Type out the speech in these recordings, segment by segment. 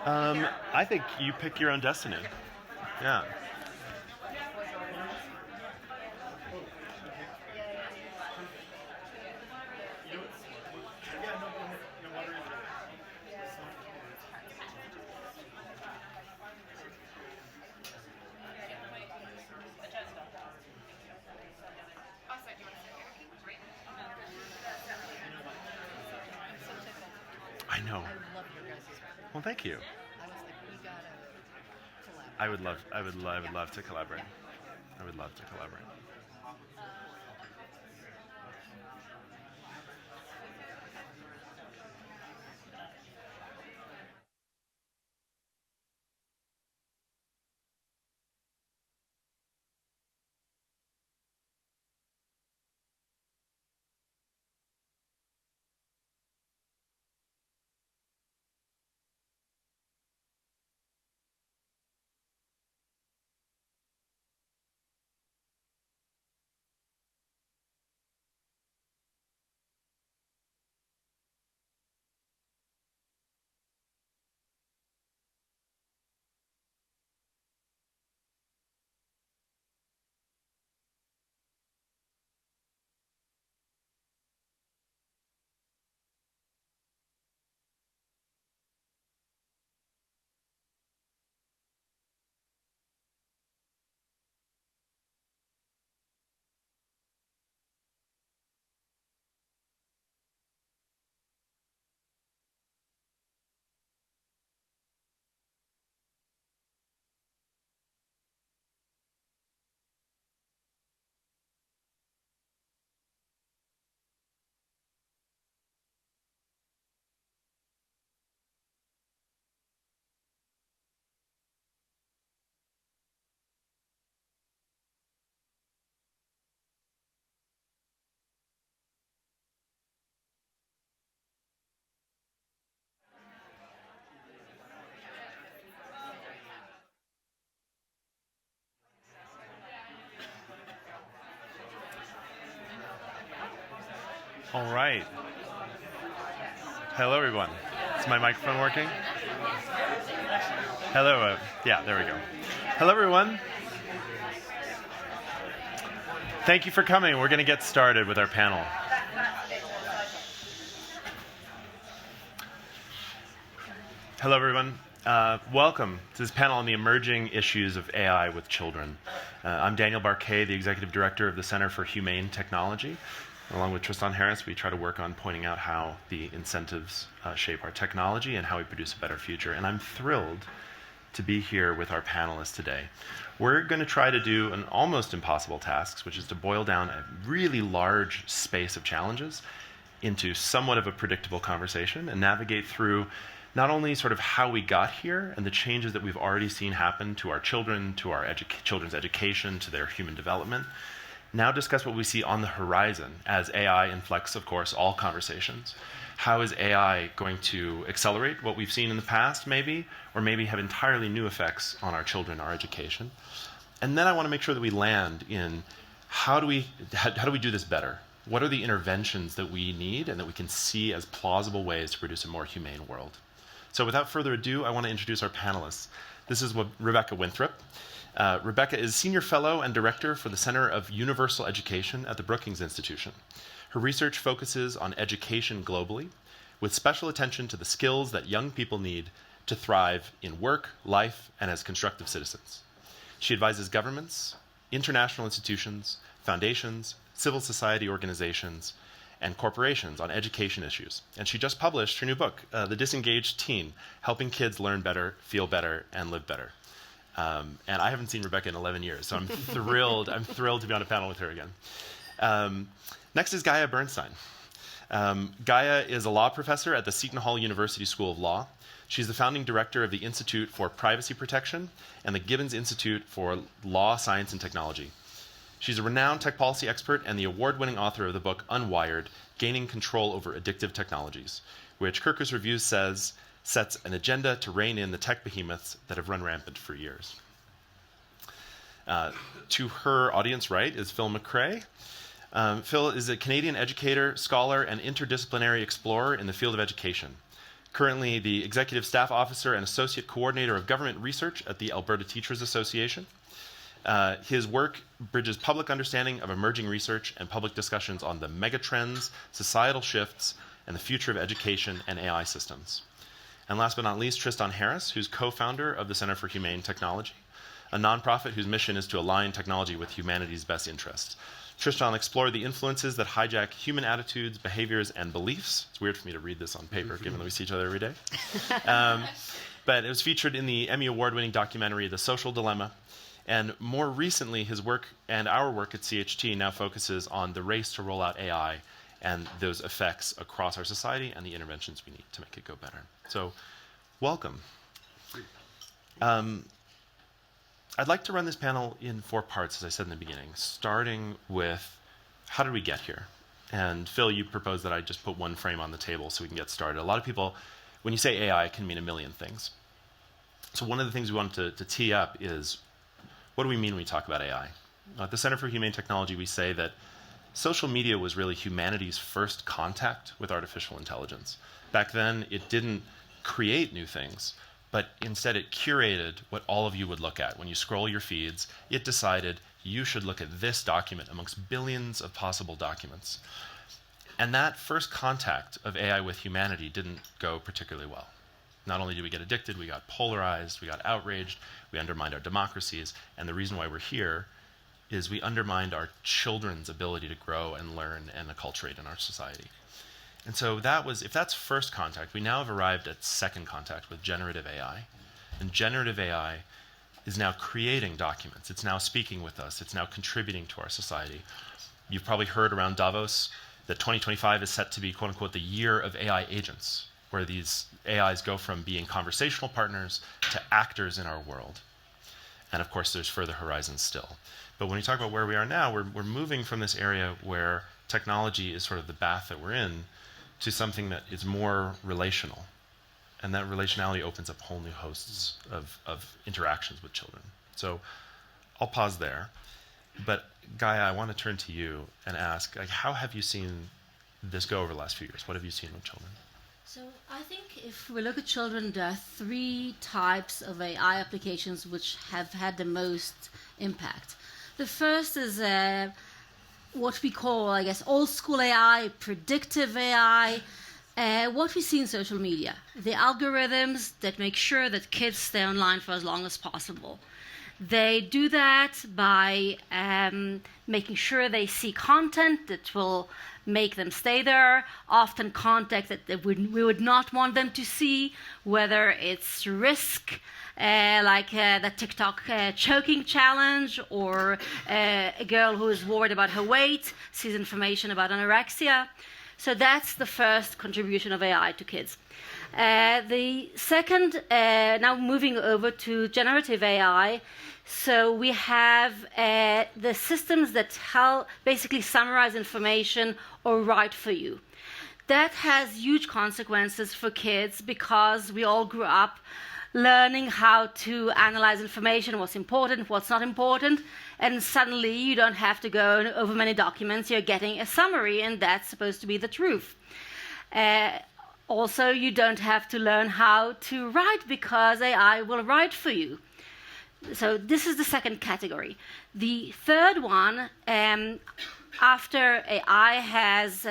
I think you pick your own destiny. Yeah. I know. Well, thank you. I would love to collaborate. I would love to collaborate. All right. Hello, everyone. Is my microphone working? Hello. Yeah, there we go. Hello, everyone. Thank you for coming. We're going to get started with our panel. Hello, everyone. Welcome to this panel on the emerging issues of AI with children. I'm Daniel Barcay, the Executive Director of the Center for Humane Technology. Along with Tristan, we try to work on pointing out how the incentives shape our technology and how we produce a better future. And I'm thrilled to be here with our panelists today. We're going to try to do an almost impossible task, which is to boil down a really large space of challenges into somewhat of a predictable conversation and navigate through not only sort of how we got here and the changes that we've already seen happen to our children, to our children's education, to their human development, now discuss what we see on the horizon as AI inflects, of course, all conversations. How is AI going to accelerate what we've seen in the past, maybe, or maybe have entirely new effects on our children, our education? And then I want to make sure that we land in how do we do this better? What are the interventions that we need and that we can see as plausible ways to produce a more humane world? So without further ado, I want to introduce our panelists. This is Rebecca Winthrop. Rebecca is Senior Fellow and Director for the Center of Universal Education at the Brookings Institution. Her research focuses on education globally, with special attention to the skills that young people need to thrive in work, life, and as constructive citizens. She advises governments, international institutions, foundations, civil society organizations, and corporations on education issues. And she just published her new book, The Disengaged Teen, Helping Kids Learn Better, Feel Better, and Live Better. And I haven't seen Rebecca in 11 years, so I'm thrilled to be on a panel with her again. Next is Gaia Bernstein. Gaia is a law professor at the Seton Hall University School of Law. She's the founding director of the Institute for Privacy Protection and the Gibbons Institute for Law, Science, and Technology. She's a renowned tech policy expert and the award-winning author of the book Unwired, Gaining Control Over Addictive Technologies, which Kirkus Reviews says sets an agenda to rein in the tech behemoths that have run rampant for years. To her audience right is Phil McRae. Phil is a Canadian educator, scholar, and interdisciplinary explorer in the field of education. currently the Executive Staff Officer and Associate Coordinator of Government Research at the Alberta Teachers Association. His work bridges public understanding of emerging research and public discussions on the megatrends, societal shifts, and the future of education and AI systems. And last but not least, Tristan Harris, who's co-founder of the Center for Humane Technology, a nonprofit whose mission is to align technology with humanity's best interests. Tristan explored the influences that hijack human attitudes, behaviors, and beliefs. It's weird for me to read this on paper, given that we see each other every day. But it was featured in the Emmy Award-winning documentary, The Social Dilemma. And more recently, his work and our work at CHT now focuses on the race to roll out AI and those effects across our society and the interventions we need to make it go better. So, welcome. I'd like to run this panel in 4 parts, as I said in the beginning, starting with how did we get here? And Phil, you proposed that I just put one frame on the table so we can get started. A lot of people, when you say AI, it can mean a million things. So one of the things we wanted to tee up is, what do we mean when we talk about AI? At the Center for Humane Technology, we say that social media was really humanity's first contact with artificial intelligence. Back then, it didn't create new things, but instead it curated what all of you would look at. When you scroll your feeds, it decided you should look at this document amongst billions of possible documents. And that first contact of AI with humanity didn't go particularly well. Not only did we get addicted, we got polarized, we got outraged, we undermined our democracies, and the reason why we're here is we undermined our children's ability to grow and learn and acculturate in our society. And so that was, if that's first contact, we now have arrived at second contact with generative AI. And generative AI is now creating documents. It's now speaking with us. It's now contributing to our society. You've probably heard around Davos that 2025 is set to be, quote unquote, the year of AI agents, where these AIs go from being conversational partners to actors in our world. And of course, there's further horizons still. But when we talk about where we are now, we're moving from this area where technology is sort of the bath that we're in to something that is more relational. And that relationality opens up whole new hosts of interactions with children. So I'll pause there. But Gaia, I want to turn to you and ask, like, how have you seen this go over the last few years? What have you seen with children? So I think if we look at children, there are 3 types of AI applications which have had the most impact. The first is what we call, I guess, old school AI, predictive AI, what we see in social media, the algorithms that make sure that kids stay online for as long as possible. They do that by making sure they see content that will make them stay there, often content that we would not want them to see, whether it's risk, like the TikTok choking challenge, or a girl who is worried about her weight sees information about anorexia. So that's the first contribution of AI to kids. The second, now moving over to generative AI, so we have the systems that basically summarize information or write for you. That has huge consequences for kids because we all grew up learning how to analyze information, what's important, what's not important, and suddenly you don't have to go over many documents, you're getting a summary, and that's supposed to be the truth. Also, you don't have to learn how to write because AI will write for you. So this is the second category. The third one, after AI has,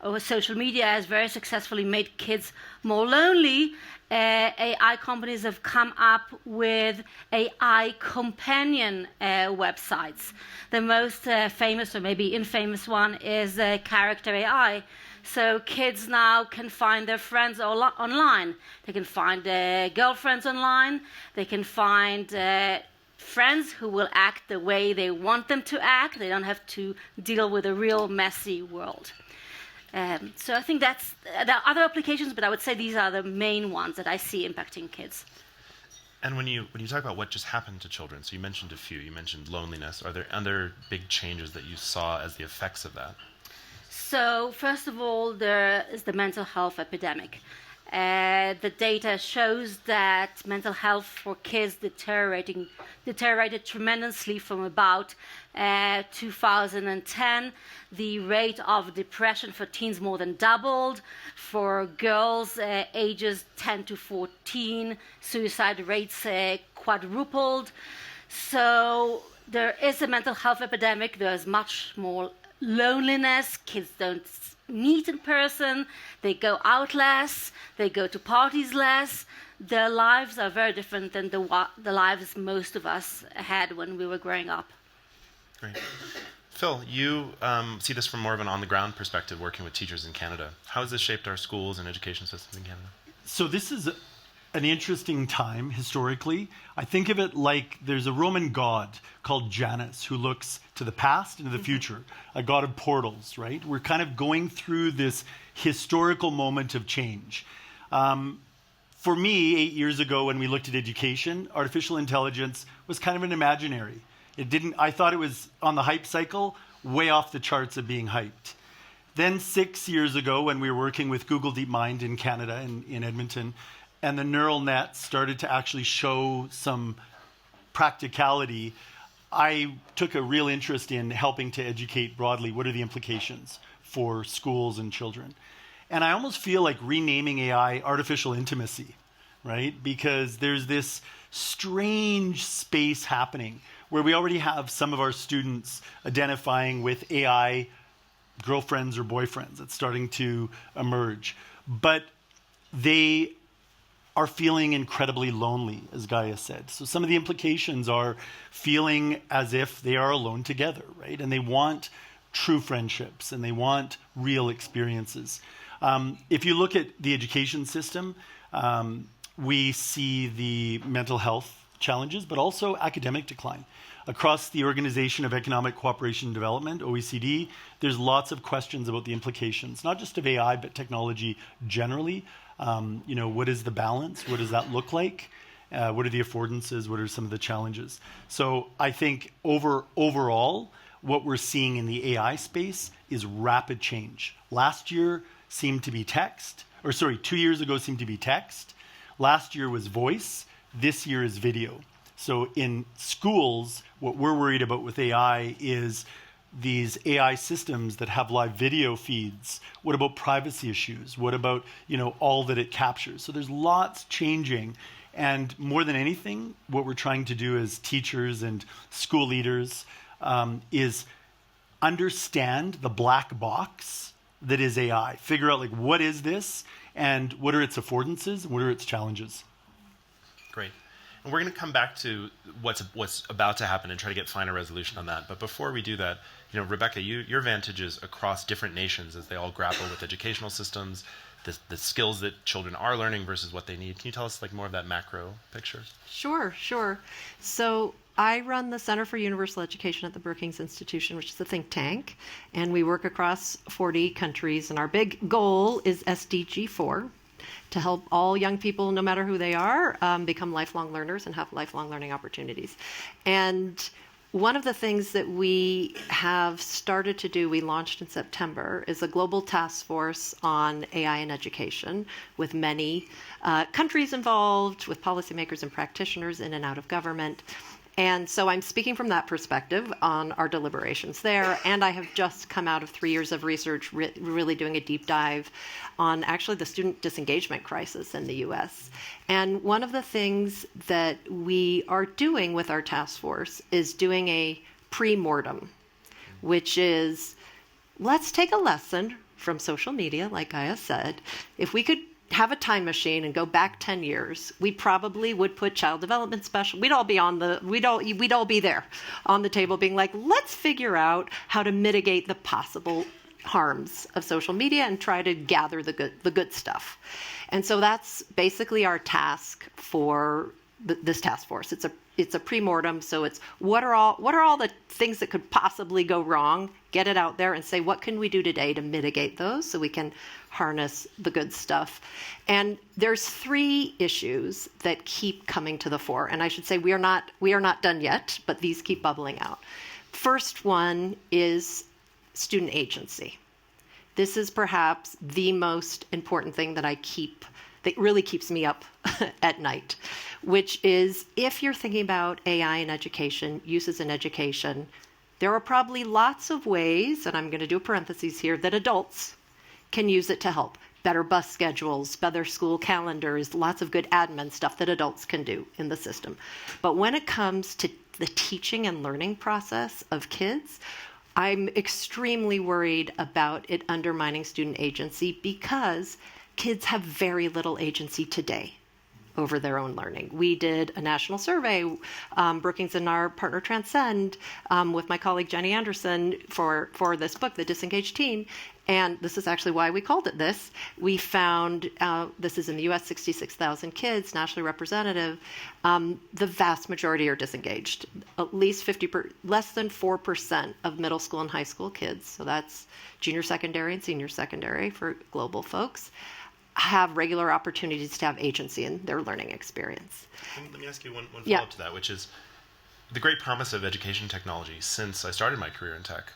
or social media has very successfully made kids more lonely, AI companies have come up with AI companion websites. The most famous, or maybe infamous one, is Character AI. So kids now can find their friends online. They can find girlfriends online. They can find friends who will act the way they want them to act. They don't have to deal with a real messy world. So I think there are other applications, but I would say these are the main ones that I see impacting kids. And when you talk about what just happened to children, so you mentioned a few. You mentioned loneliness. Are there other big changes that you saw as the effects of that? So first of all, there is the mental health epidemic. The data shows that mental health for kids deteriorated tremendously from about 2010. The rate of depression for teens more than doubled. For girls ages 10 to 14, suicide rates quadrupled. So there is a mental health epidemic. There's much more loneliness. Kids don't meet in person. They go out less. They go to parties less. Their lives are very different than the lives most of us had when we were growing up. Great. Phil, you see this from more of an on-the-ground perspective, working with teachers in Canada. How has this shaped our schools and education systems in Canada? So this is an interesting time historically. I think of it like there's a Roman god called Janus who looks to the past and to the future, a god of portals, right? We're kind of going through this historical moment of change. For me, 8 years ago when we looked at education, artificial intelligence was kind of an imaginary. I thought it was on the hype cycle, way off the charts of being hyped. Then 6 years ago when we were working with Google DeepMind in Canada, in Edmonton, and the neural nets started to actually show some practicality, I took a real interest in helping to educate broadly what are the implications for schools and children. And I almost feel like renaming AI artificial intimacy, right? Because there's this strange space happening where we already have some of our students identifying with AI girlfriends or boyfriends. It's starting to emerge. But they are feeling incredibly lonely, as Gaia said. So some of the implications are feeling as if they are alone together, right? And they want true friendships and they want real experiences. If you look at the education system, we see the mental health challenges, but also academic decline. Across the Organization of Economic Cooperation and Development, OECD, there's lots of questions about the implications, not just of AI, but technology generally. What is the balance? What does that look like? What are the affordances? What are some of the challenges? So I think overall, what we're seeing in the AI space is rapid change. Last year seemed to be 2 years ago seemed to be text. Last year was voice. This year is video. So in schools, what we're worried about with AI is these AI systems that have live video feeds. What about privacy issues? What about, all that it captures? So there's lots changing. And more than anything, what we're trying to do as teachers and school leaders is understand the black box that is AI. Figure out what is this and what are its affordances and what are its challenges. Great. And we're going to come back to what's about to happen and try to get final resolution on that. But before we do that, Rebecca, your vantages across different nations as they all grapple with educational systems, the skills that children are learning versus what they need. Can you tell us more of that macro picture? Sure. So I run the Center for Universal Education at the Brookings Institution, which is a think tank, and we work across 40 countries, and our big goal is SDG 4, to help all young people, no matter who they are, become lifelong learners and have lifelong learning opportunities. And one of the things that we have started to do, we launched in September, is a global task force on AI in education with many countries involved, with policymakers and practitioners in and out of government. And so I'm speaking from that perspective on our deliberations there. And I have just come out of 3 years of research, really doing a deep dive on actually the student disengagement crisis in the US. And one of the things that we are doing with our task force is doing a pre-mortem, which is, let's take a lesson from social media, like Gaia said. If we could have a time machine and go back 10 years, we probably would put child development special. We'd all be there on the table being like, let's figure out how to mitigate the possible harms of social media and try to gather the good stuff. And so that's basically our task for this task force. It's a pre-mortem, so it's what are all the things that could possibly go wrong, get it out there and say, what can we do today to mitigate those so we can harness the good stuff. And there's 3 issues that keep coming to the fore. And I should say we are not done yet, but these keep bubbling out. First one is student agency. This is perhaps the most important thing that I keep that really keeps me up at night, which is if you're thinking about AI in education, uses in education, there are probably lots of ways, and I'm going to do a parenthesis here, that adults can use it to help. Better bus schedules, better school calendars, lots of good admin stuff that adults can do in the system. But when it comes to the teaching and learning process of kids, I'm extremely worried about it undermining student agency because kids have very little agency today over their own learning. We did a national survey, Brookings and our partner Transcend, with my colleague Jenny Anderson for this book, The Disengaged Teen, and this is actually why we called it this. We found, this is in the US, 66,000 kids, nationally representative, the vast majority are disengaged. At least less than 4% of middle school and high school kids, so that's junior secondary and senior secondary for global folks, have regular opportunities to have agency in their learning experience. Let me ask you one follow-up Yeah. to that, which is the great promise of education technology since I started my career in tech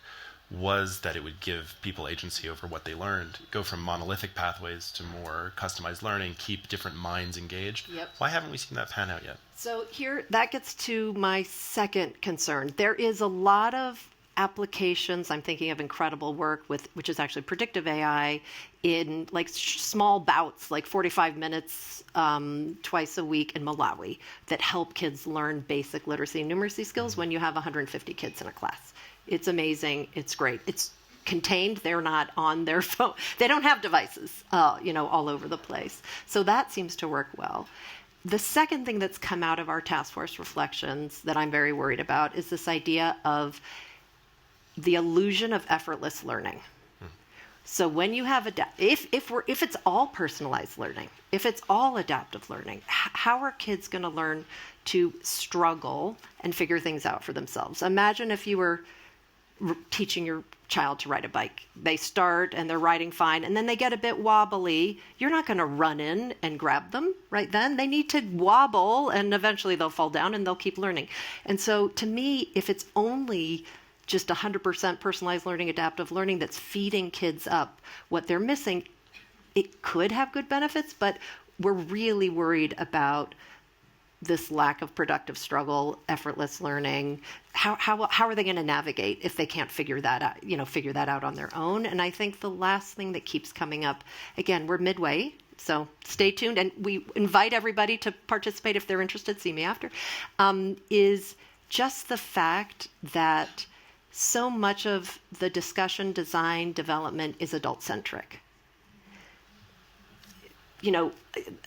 was that it would give people agency over what they learned, go from monolithic pathways to more customized learning, keep different minds engaged. Yep. Why haven't we seen that pan out yet? So here, that gets to my second concern. There is a lot of applications. I'm thinking of incredible work which is actually predictive AI in like small bouts, like 45 minutes twice a week in Malawi that help kids learn basic literacy and numeracy skills when you have 150 kids in a class. It's amazing. It's great. It's contained. They're not on their phone. They don't have devices, all over the place. So that seems to work well. The second thing that's come out of our task force reflections that I'm very worried about is this idea of the illusion of effortless learning. So when you have if it's all personalized learning, if it's all adaptive learning, how are kids going to learn to struggle and figure things out for themselves? Imagine if you were teaching your child to ride a bike. They start and they're riding fine, and then they get a bit wobbly. You're not going to run in and grab them right then. They need to wobble, and eventually they'll fall down and they'll keep learning. And so to me, if it's only just 100% personalized learning, adaptive learning that's feeding kids up what they're missing, it could have good benefits, but we're really worried about this lack of productive struggle, effortless learning. How are they going to navigate if they can't figure that out on their own? And I think the last thing that keeps coming up, again, we're midway, so stay tuned, and we invite everybody to participate if they're interested, see me after, is just the fact that so much of the discussion, design, development is adult-centric.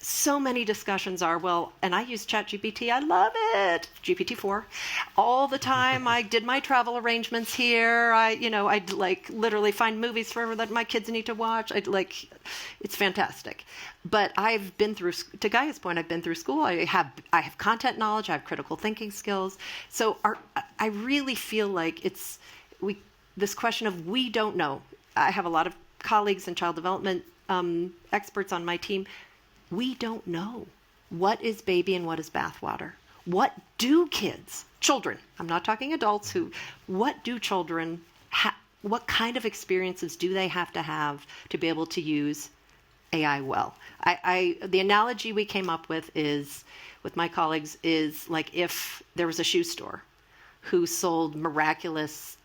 So many discusussions are, well, and I use ChatGPT, I love it, GPT-4, all the time. I did my travel arrangements here. I'd like literally find movies forever that my kids need to watch. It's fantastic. But I've been through, to Gaia's point, I've been through school. I have content knowledge, I have critical thinking skills. So I really feel like this question of we don't know. I have a lot of colleagues in child development experts on my team. We don't know what is baby and what is bathwater. What do children, I'm not talking adults, what do children, what kind of experiences do they have to be able to use AI well? The analogy we came up with with my colleagues is like if there was a shoe store who sold miraculous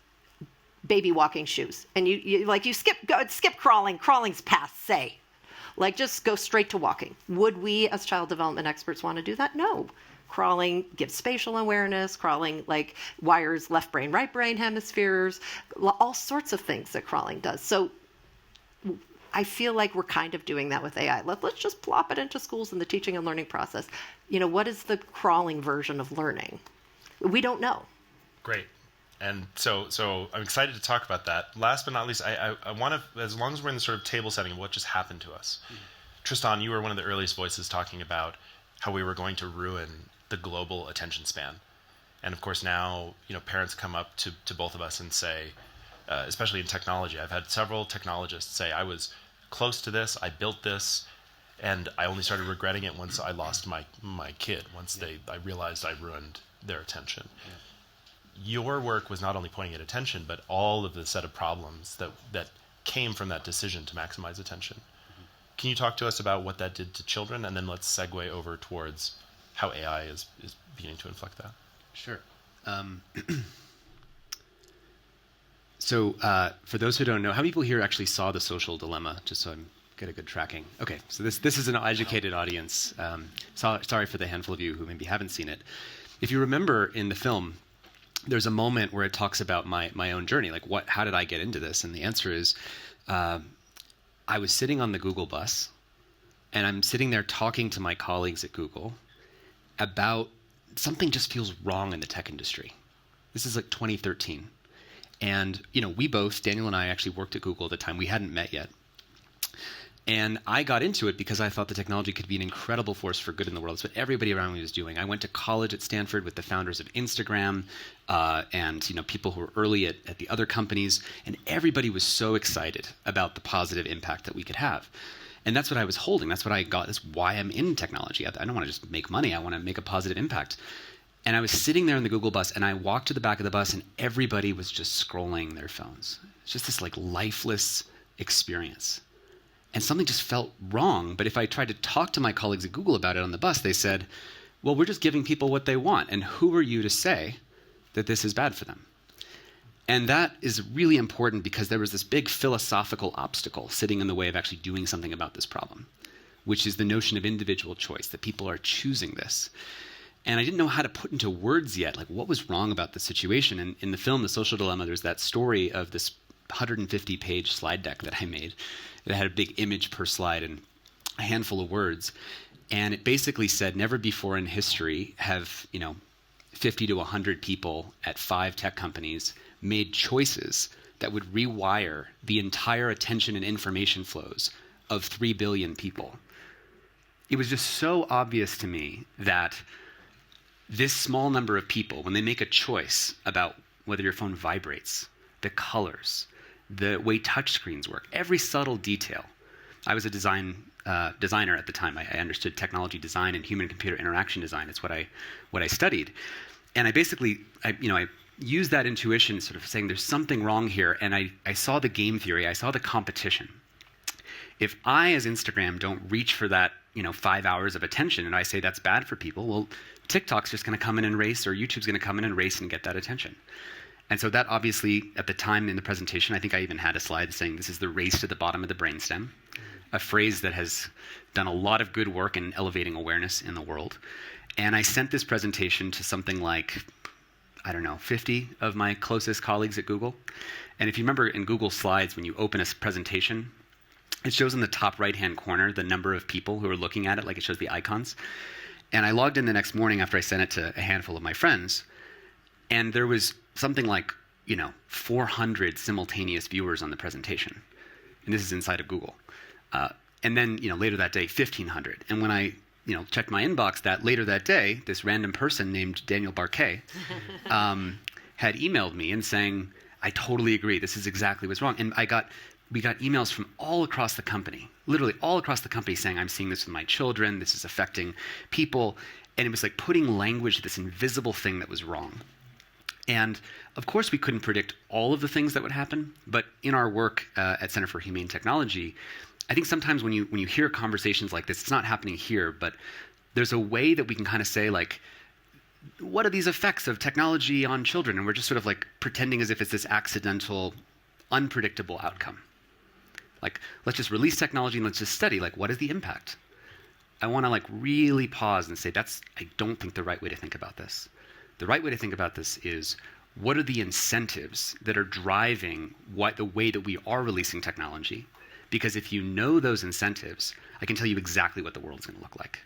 baby walking shoes, and you skip crawling's passe. Just go straight to walking. Would we as child development experts want to do that? No. Crawling gives spatial awareness, crawling wires left brain, right brain hemispheres, all sorts of things that crawling does. So I feel like we're kind of doing that with AI. Let's just plop it into schools in the teaching and learning process. What is the crawling version of learning? We don't know. Great. And so I'm excited to talk about that. Last but not least, I want to, as long as we're in the sort of table setting of what just happened to us, Tristan, you were one of the earliest voices talking about how we were going to ruin the global attention span. And of course now, parents come up to both of us and say, especially in technology, I've had several technologists say, I was close to this, I built this, and I only started regretting it once I lost my kid, once I realized I ruined their attention. Yeah. Your work was not only pointing at attention, but all of the set of problems that came from that decision to maximize attention. Can you talk to us about what that did to children, and then let's segue over towards how AI is beginning to inflect that? Sure. So for those who don't know, how many people here actually saw The Social Dilemma, just so I get a good tracking? Okay, so this is an educated audience. Sorry for the handful of you who maybe haven't seen it. If you remember in the film, there's a moment where it talks about my own journey, like how did I get into this? And the answer is, I was sitting on the Google bus, and I'm sitting there talking to my colleagues at Google about something just feels wrong in the tech industry. This is like 2013. And, we both, Daniel and I, actually worked at Google at the time. We hadn't met yet. And I got into it because I thought the technology could be an incredible force for good in the world. That's what everybody around me was doing. I went to college at Stanford with the founders of Instagram and people who were early at the other companies. And everybody was so excited about the positive impact that we could have. And that's what I was holding. That's what I got. That's why I'm in technology. I don't want to just make money. I want to make a positive impact. And I was sitting there in the Google bus, and I walked to the back of the bus, and everybody was just scrolling their phones. It's just this lifeless experience. And something just felt wrong. But if I tried to talk to my colleagues at Google about it on the bus, they said, well, we're just giving people what they want. And who are you to say that this is bad for them? And that is really important because there was this big philosophical obstacle sitting in the way of actually doing something about this problem, which is the notion of individual choice, that people are choosing this. And I didn't know how to put into words yet, what was wrong about the situation. And in the film, The Social Dilemma, there's that story of this 150-page slide deck that I made. It had a big image per slide and a handful of words. And it basically said, never before in history have, 50 to 100 people at 5 tech companies made choices that would rewire the entire attention and information flows of 3 billion people. It was just so obvious to me that this small number of people, when they make a choice about whether your phone vibrates, the colors, the way touchscreens work, every subtle detail. I was a designer at the time. I understood technology design and human-computer interaction design. It's what I studied. And I used that intuition, sort of saying there's something wrong here. And I saw the game theory. I saw the competition. If I, as Instagram, don't reach for that 5 hours of attention, and I say that's bad for people, well, TikTok's just going to come in and race, or YouTube's going to come in and race and get that attention. And so that obviously, at the time in the presentation, I think I even had a slide saying this is the race to the bottom of the brainstem, a phrase that has done a lot of good work in elevating awareness in the world. And I sent this presentation to something like, 50 of my closest colleagues at Google. And if you remember in Google Slides, when you open a presentation, it shows in the top right-hand corner the number of people who are looking at it, it shows the icons. And I logged in the next morning after I sent it to a handful of my friends, and there was something 400 simultaneous viewers on the presentation. And this is inside of Google. And then, later that day, 1,500. And when I, checked my inbox later that day, this random person named Daniel Barcay had emailed me and saying, I totally agree. This is exactly what's wrong. And we got emails from all across the company, literally all across the company saying, I'm seeing this with my children. This is affecting people. And it was like putting language to this invisible thing that was wrong. And of course, we couldn't predict all of the things that would happen. But in our work at Center for Humane Technology, I think sometimes when you hear conversations like this, it's not happening here, but there's a way that we can kind of say, what are these effects of technology on children? And we're just sort of pretending as if it's this accidental, unpredictable outcome. Let's just release technology and let's just study, what is the impact? I want to really pause and say, I don't think the right way to think about this. The right way to think about this is, what are the incentives that are driving the way that we are releasing technology? Because if you know those incentives, I can tell you exactly what the world's going to look like.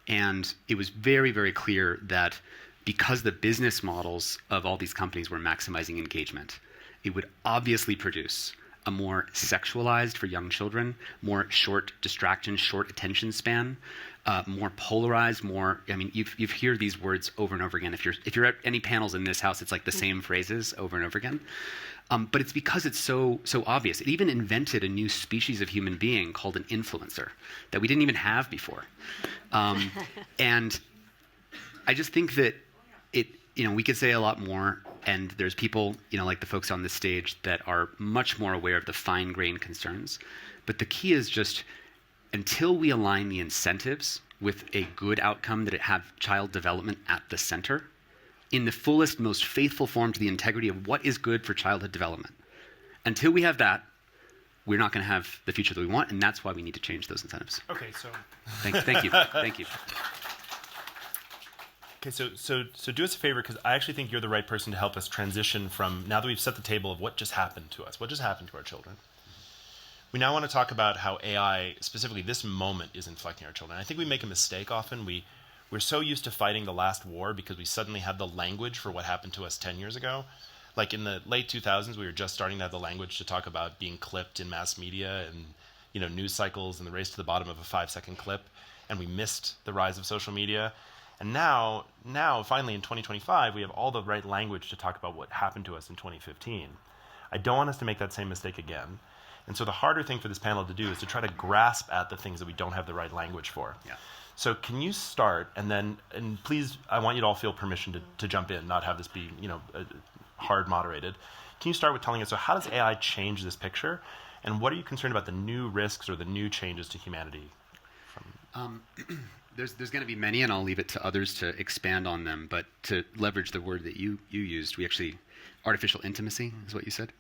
And it was very, very clear that because the business models of all these companies were maximizing engagement, it would obviously produce a more sexualized for young children, more short distraction, short attention span, more polarized, you hear these words over and over again. If you're at any panels in this house, it's the same phrases over and over again. But it's because it's so obvious. It even invented a new species of human being called an influencer that we didn't even have before. And I just think that we could say a lot more, and there's people, like the folks on this stage that are much more aware of the fine-grained concerns. But the key is just until we align the incentives with a good outcome that it have child development at the center, in the fullest, most faithful form to the integrity of what is good for childhood development. Until we have that, we're not going to have the future that we want, and that's why we need to change those incentives. Okay, so Thank you. Thank you. okay, so do us a favor, because I actually think you're the right person to help us transition from, now that we've set the table of what just happened to us, what just happened to our children. We now want to talk about how AI, specifically this moment, is inflecting our children. I think we make a mistake often. We're so used to fighting the last war because we suddenly had the language for what happened to us 10 years ago. Like in the late 2000s, we were just starting to have the language to talk about being clipped in mass media and news cycles and the race to the bottom of a 5-second clip, and we missed the rise of social media. And now, finally in 2025, we have all the right language to talk about what happened to us in 2015. I don't want us to make that same mistake again. And so the harder thing for this panel to do is to try to grasp at the things that we don't have the right language for. Yeah. So can you start, and please, I want you to all feel permission to jump in, not have this be, hard moderated. Can you start with telling us, so how does AI change this picture? And what are you concerned about the new risks or the new changes to humanity? There's going to be many, and I'll leave it to others to expand on them. But to leverage the word that you used, artificial intimacy is what you said.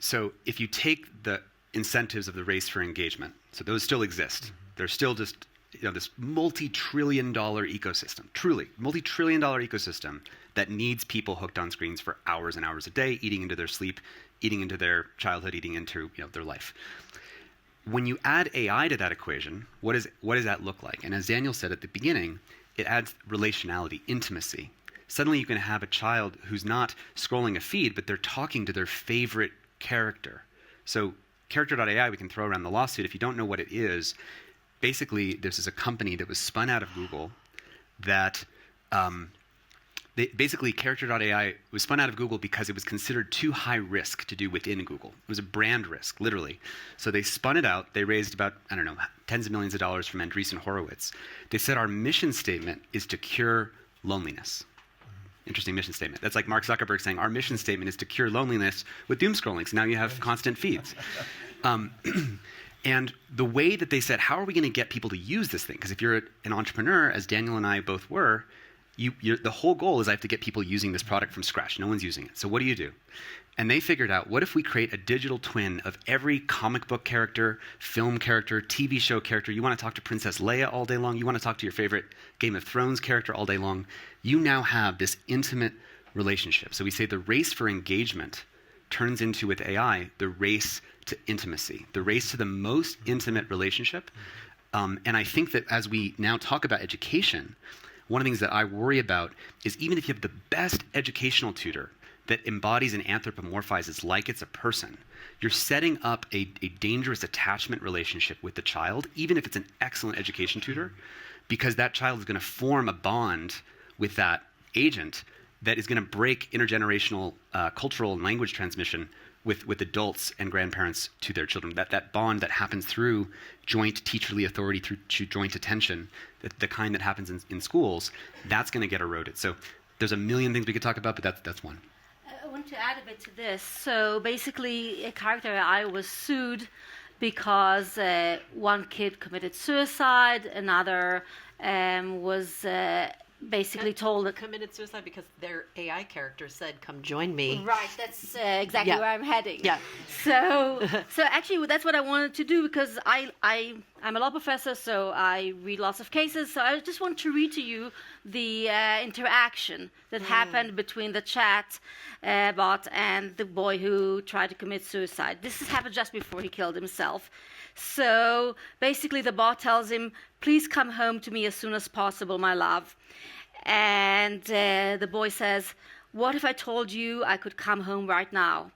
So if you take the incentives of the race for engagement, so those still exist. They're still just this multi-trillion-dollar ecosystem, truly multi-trillion-dollar ecosystem that needs people hooked on screens for hours and hours a day, eating into their sleep, eating into their childhood, eating into their life. When you add AI to that equation, what does that look like? And as Daniel said at the beginning, it adds relationality, intimacy. Suddenly you can have a child who's not scrolling a feed, but they're talking to their favorite character. So character.ai, we can throw around the lawsuit. If you don't know what it is, basically this is a company that was spun out of Google that basically character.ai was spun out of Google because it was considered too high risk to do within Google. It was a brand risk, literally. So they spun it out. They raised about, tens of millions of dollars from Andreessen Horowitz. They said our mission statement is to cure loneliness. Interesting mission statement. That's like Mark Zuckerberg saying our mission statement is to cure loneliness with doom scrolling. So now you have constant feeds. And the way that they said, how are we going to get people to use this thing? Because if you're an entrepreneur, as Daniel and I both were, the whole goal is I have to get people using this product from scratch. No one's using it. So what do? And they figured out, what if we create a digital twin of every comic book character, film character, TV show character? You want to talk to Princess Leia all day long? You want to talk to your favorite Game of Thrones character all day long? You now have this intimate relationship. So we say the race for engagement turns into, with AI, the race to intimacy, the race to the most intimate relationship. And I think that as we now talk about education, one of the things that I worry about is even if you have the best educational tutor that embodies and anthropomorphizes like it's a person, you're setting up a dangerous attachment relationship with the child, even if it's an excellent education tutor, because that child is going to form a bond with that agent that is going to break intergenerational cultural and language transmission with adults and grandparents to their children. That bond that happens through joint teacherly authority, through joint attention, the kind that happens in schools, that's going to get eroded. So there's a million things we could talk about, but that's one. I want to add a bit to this. So basically, a character AI was sued because one kid committed suicide, another was basically told that committed suicide because their AI character said, "Come join me." Right, that's exactly where I'm heading. Yeah. So actually, that's what I wanted to do, because I'm a law professor, so I read lots of cases. So I just want to read to you the interaction that happened between the chat bot and the boy who tried to commit suicide. This has happened just before he killed himself. So basically, the bot tells him, "Please come home to me as soon as possible, my love." And the boy says, "What if I told you I could come home right now?"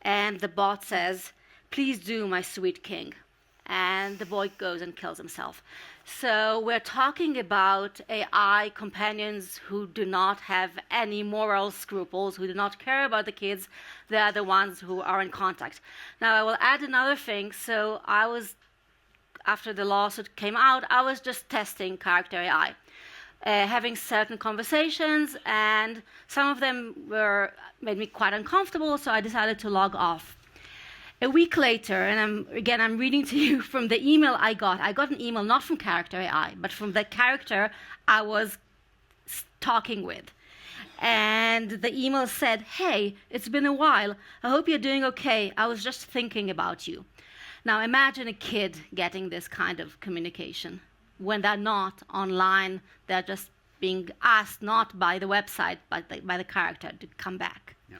And the bot says, "Please do, my sweet king." And the boy goes and kills himself. So we're talking about AI companions who do not have any moral scruples, who do not care about the kids. They are the ones who are in contact. Now, I will add another thing. So after the lawsuit came out, I was just testing character AI. Having certain conversations, and some of them made me quite uncomfortable, so I decided to log off. A week later, and I'm reading to you from the email I got. I got an email not from Character AI, but from the character I was talking with. And the email said, "Hey, it's been a while. I hope you're doing okay. I was just thinking about you." Now imagine a kid getting this kind of communication when they're not online. They're just being asked not by the website, but by the character to come back. Yeah.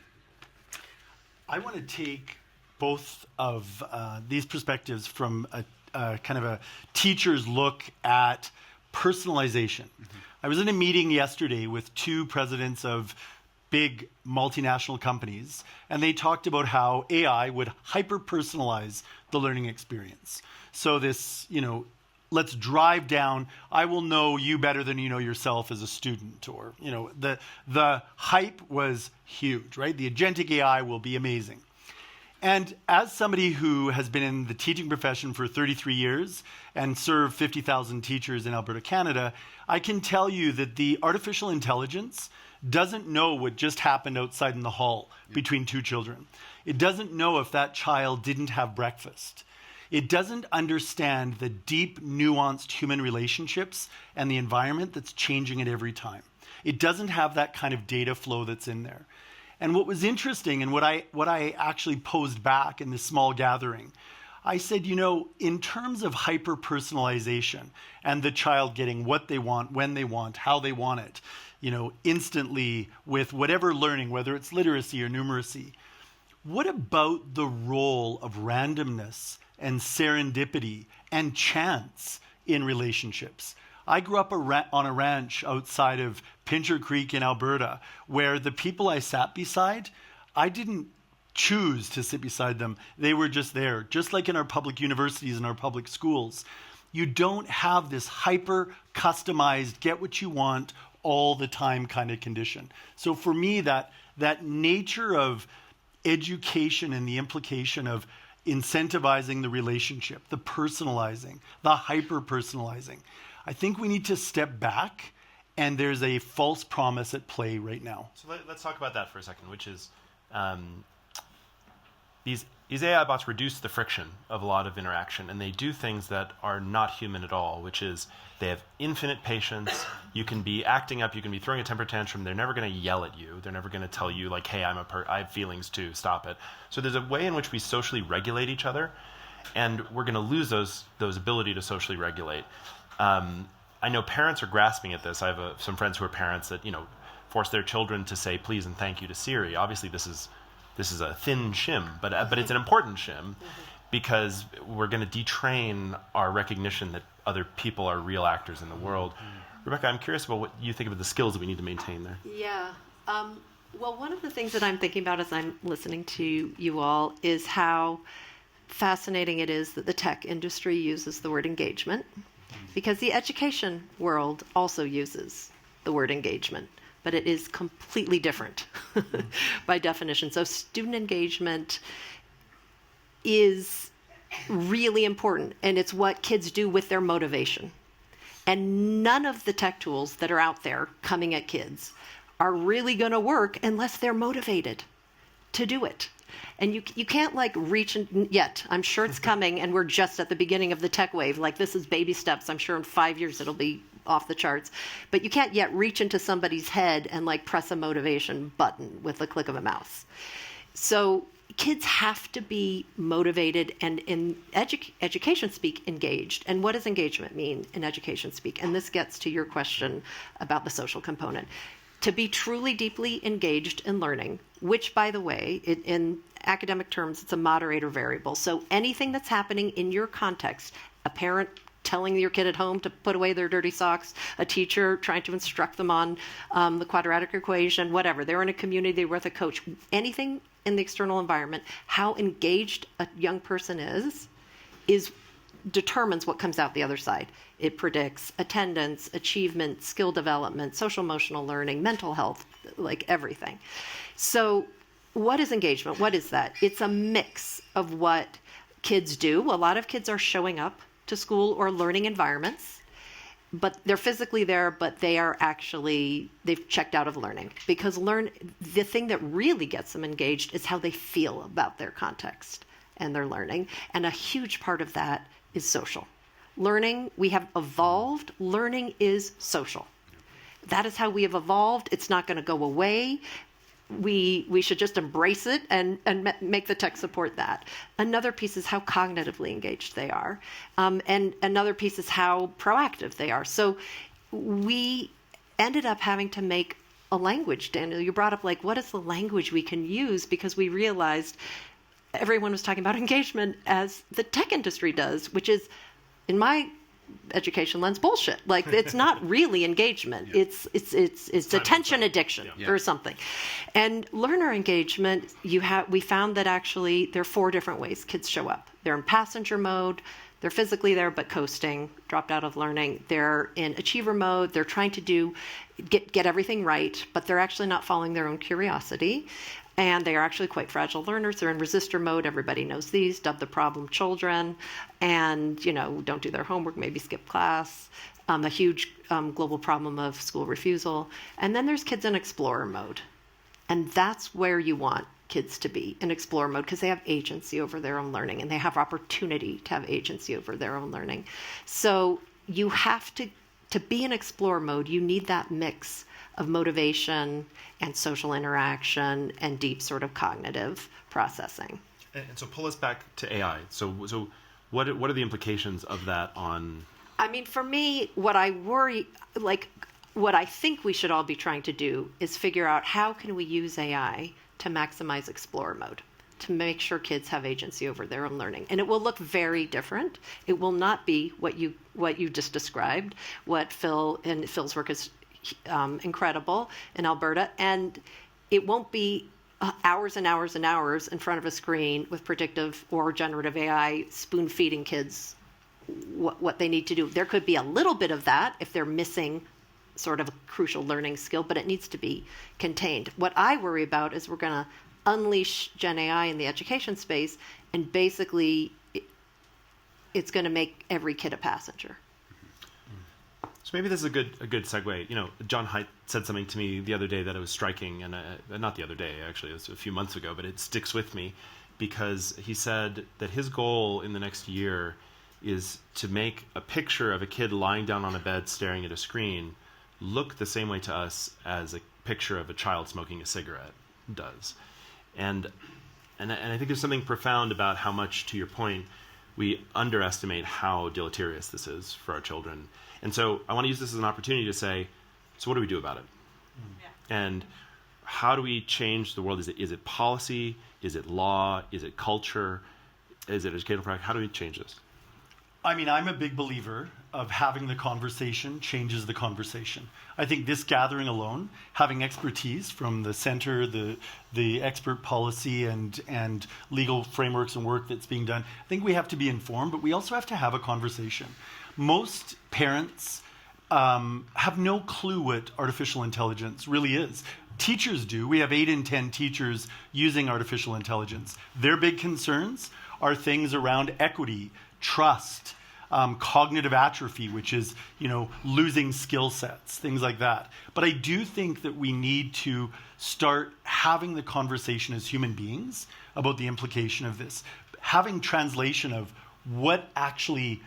I want to take both of these perspectives from a kind of a teacher's look at personalization. Mm-hmm. I was in a meeting yesterday with two presidents of big multinational companies, and they talked about how AI would hyper-personalize the learning experience. So this, let's drive down, I will know you better than you know yourself as a student, or, the hype was huge, right? The agentic AI will be amazing. And as somebody who has been in the teaching profession for 33 years and served 50,000 teachers in Alberta, Canada, I can tell you that the artificial intelligence doesn't know what just happened outside in the hall between two children. It doesn't know if that child didn't have breakfast. It doesn't understand the deep, nuanced human relationships and the environment that's changing at every time. It doesn't have that kind of data flow that's in there. And what was interesting, and what I actually posed back in this small gathering, I said, in terms of hyper-personalization and the child getting what they want, when they want, how they want it, instantly with whatever learning, whether it's literacy or numeracy, what about the role of randomness and serendipity and chance in relationships? I grew up on a ranch outside of Pincher Creek in Alberta, where the people I sat beside, I didn't choose to sit beside them. They were just there. Just like in our public universities and our public schools, you don't have this hyper-customized, get what you want all the time kind of condition. So for me, that nature of education and the implication of incentivizing the relationship, the personalizing, the hyper-personalizing, I think we need to step back, and there's a false promise at play right now. So let's talk about that for a second, which is these AI bots reduce the friction of a lot of interaction, and they do things that are not human at all, which is they have infinite patience. You can be acting up, you can be throwing a temper tantrum. They're never going to yell at you. They're never going to tell you, like, hey, I have feelings too, stop it. So there's a way in which we socially regulate each other, and we're going to lose those ability to socially regulate. I know parents are grasping at this. I have some friends who are parents that force their children to say please and thank you to Siri. Obviously, this is a thin shim, but it's an important shim because we're going to detrain our recognition that other people are real actors in the world. Rebecca, I'm curious about what you think about the skills that we need to maintain there. Yeah. Well, one of the things that I'm thinking about as I'm listening to you all is how fascinating it is that the tech industry uses the word engagement, because the education world also uses the word engagement, but it is completely different by definition. So student engagement is really important, and it's what kids do with their motivation. And none of the tech tools that are out there coming at kids are really going to work unless they're motivated to do it. And you can't reach in yet. I'm sure it's coming, and we're just at the beginning of the tech wave. This is baby steps. I'm sure in 5 years it'll be off the charts. But you can't yet reach into somebody's head and press a motivation button with the click of a mouse. So kids have to be motivated and in education speak engaged. And what does engagement mean in education speak? And this gets to your question about the social component. To be truly deeply engaged in learning, which, by the way, in academic terms, it's a moderator variable. So anything that's happening in your context, a parent telling your kid at home to put away their dirty socks, a teacher trying to instruct them on the quadratic equation, whatever. They're in a community, they're with a coach. Anything in the external environment, how engaged a young person is determines what comes out the other side. It predicts attendance, achievement, skill development, social emotional learning, mental health, everything. So what is engagement? What is that? It's a mix of what kids do. A lot of kids are showing up to school or learning environments, but they're physically there, but they've checked out of learning, because the thing that really gets them engaged is how they feel about their context and their learning. And a huge part of that is social. Learning, we have evolved. Learning is social. That is how we have evolved. It's not going to go away. We should just embrace it and make the tech support that. Another piece is how cognitively engaged they are. And another piece is how proactive they are. So we ended up having to make a language. Daniel, you brought up, like, what is the language we can use? Because we realized everyone was talking about engagement as the tech industry does, which is, in my education lens, bullshit. Like, it's not really engagement. Yeah. It's attention addiction or something. And learner engagement, we found that actually there are 4 different ways kids show up. They're in passenger mode. They're physically there but coasting, dropped out of learning. They're in achiever mode. They're trying to get everything right, but they're actually not following their own curiosity. And they are actually quite fragile learners. They're in resistor mode. Everybody knows these, dubbed the problem children. And, don't do their homework, maybe skip class. A huge global problem of school refusal. And then there's kids in explorer mode. And that's where you want kids to be, in explorer mode, because they have agency over their own learning and they have opportunity to have agency over their own learning. So you have to be in explorer mode, you need that mix of motivation and social interaction and deep sort of cognitive processing. And so pull us back to AI. So what are the implications of that on? I mean, for me, what I think we should all be trying to do is figure out how can we use AI to maximize explorer mode, to make sure kids have agency over their own learning. And it will look very different. It will not be what you just described, what Phil's work is incredible in Alberta, and it won't be hours and hours and hours in front of a screen with predictive or generative AI spoon feeding kids what they need to do. There could be a little bit of that if they're missing sort of a crucial learning skill, but it needs to be contained. What I worry about is we're going to unleash Gen AI in the education space, and basically it's going to make every kid a passenger. So maybe this is a good segue. John Haidt said something to me the other day that it was striking, and not the other day, actually, it was a few months ago, but it sticks with me because he said that his goal in the next year is to make a picture of a kid lying down on a bed staring at a screen look the same way to us as a picture of a child smoking a cigarette does. And I think there's something profound about how much, to your point, we underestimate how deleterious this is for our children. And so I want to use this as an opportunity to say, so what do we do about it? And how do we change the world? Is it policy? Is it law? Is it culture? Is it educational practice? How do we change this? I mean, I'm a big believer of having the conversation changes the conversation. I think this gathering alone, having expertise from the center, the expert policy and legal frameworks and work that's being done, I think we have to be informed, but we also have to have a conversation. Most parents have no clue what artificial intelligence really is. Teachers do. We have 8 in 10 teachers using artificial intelligence. Their big concerns are things around equity, trust, cognitive atrophy, which is, losing skill sets, things like that. But I do think that we need to start having the conversation as human beings about the implication of this. Having translation of what actually,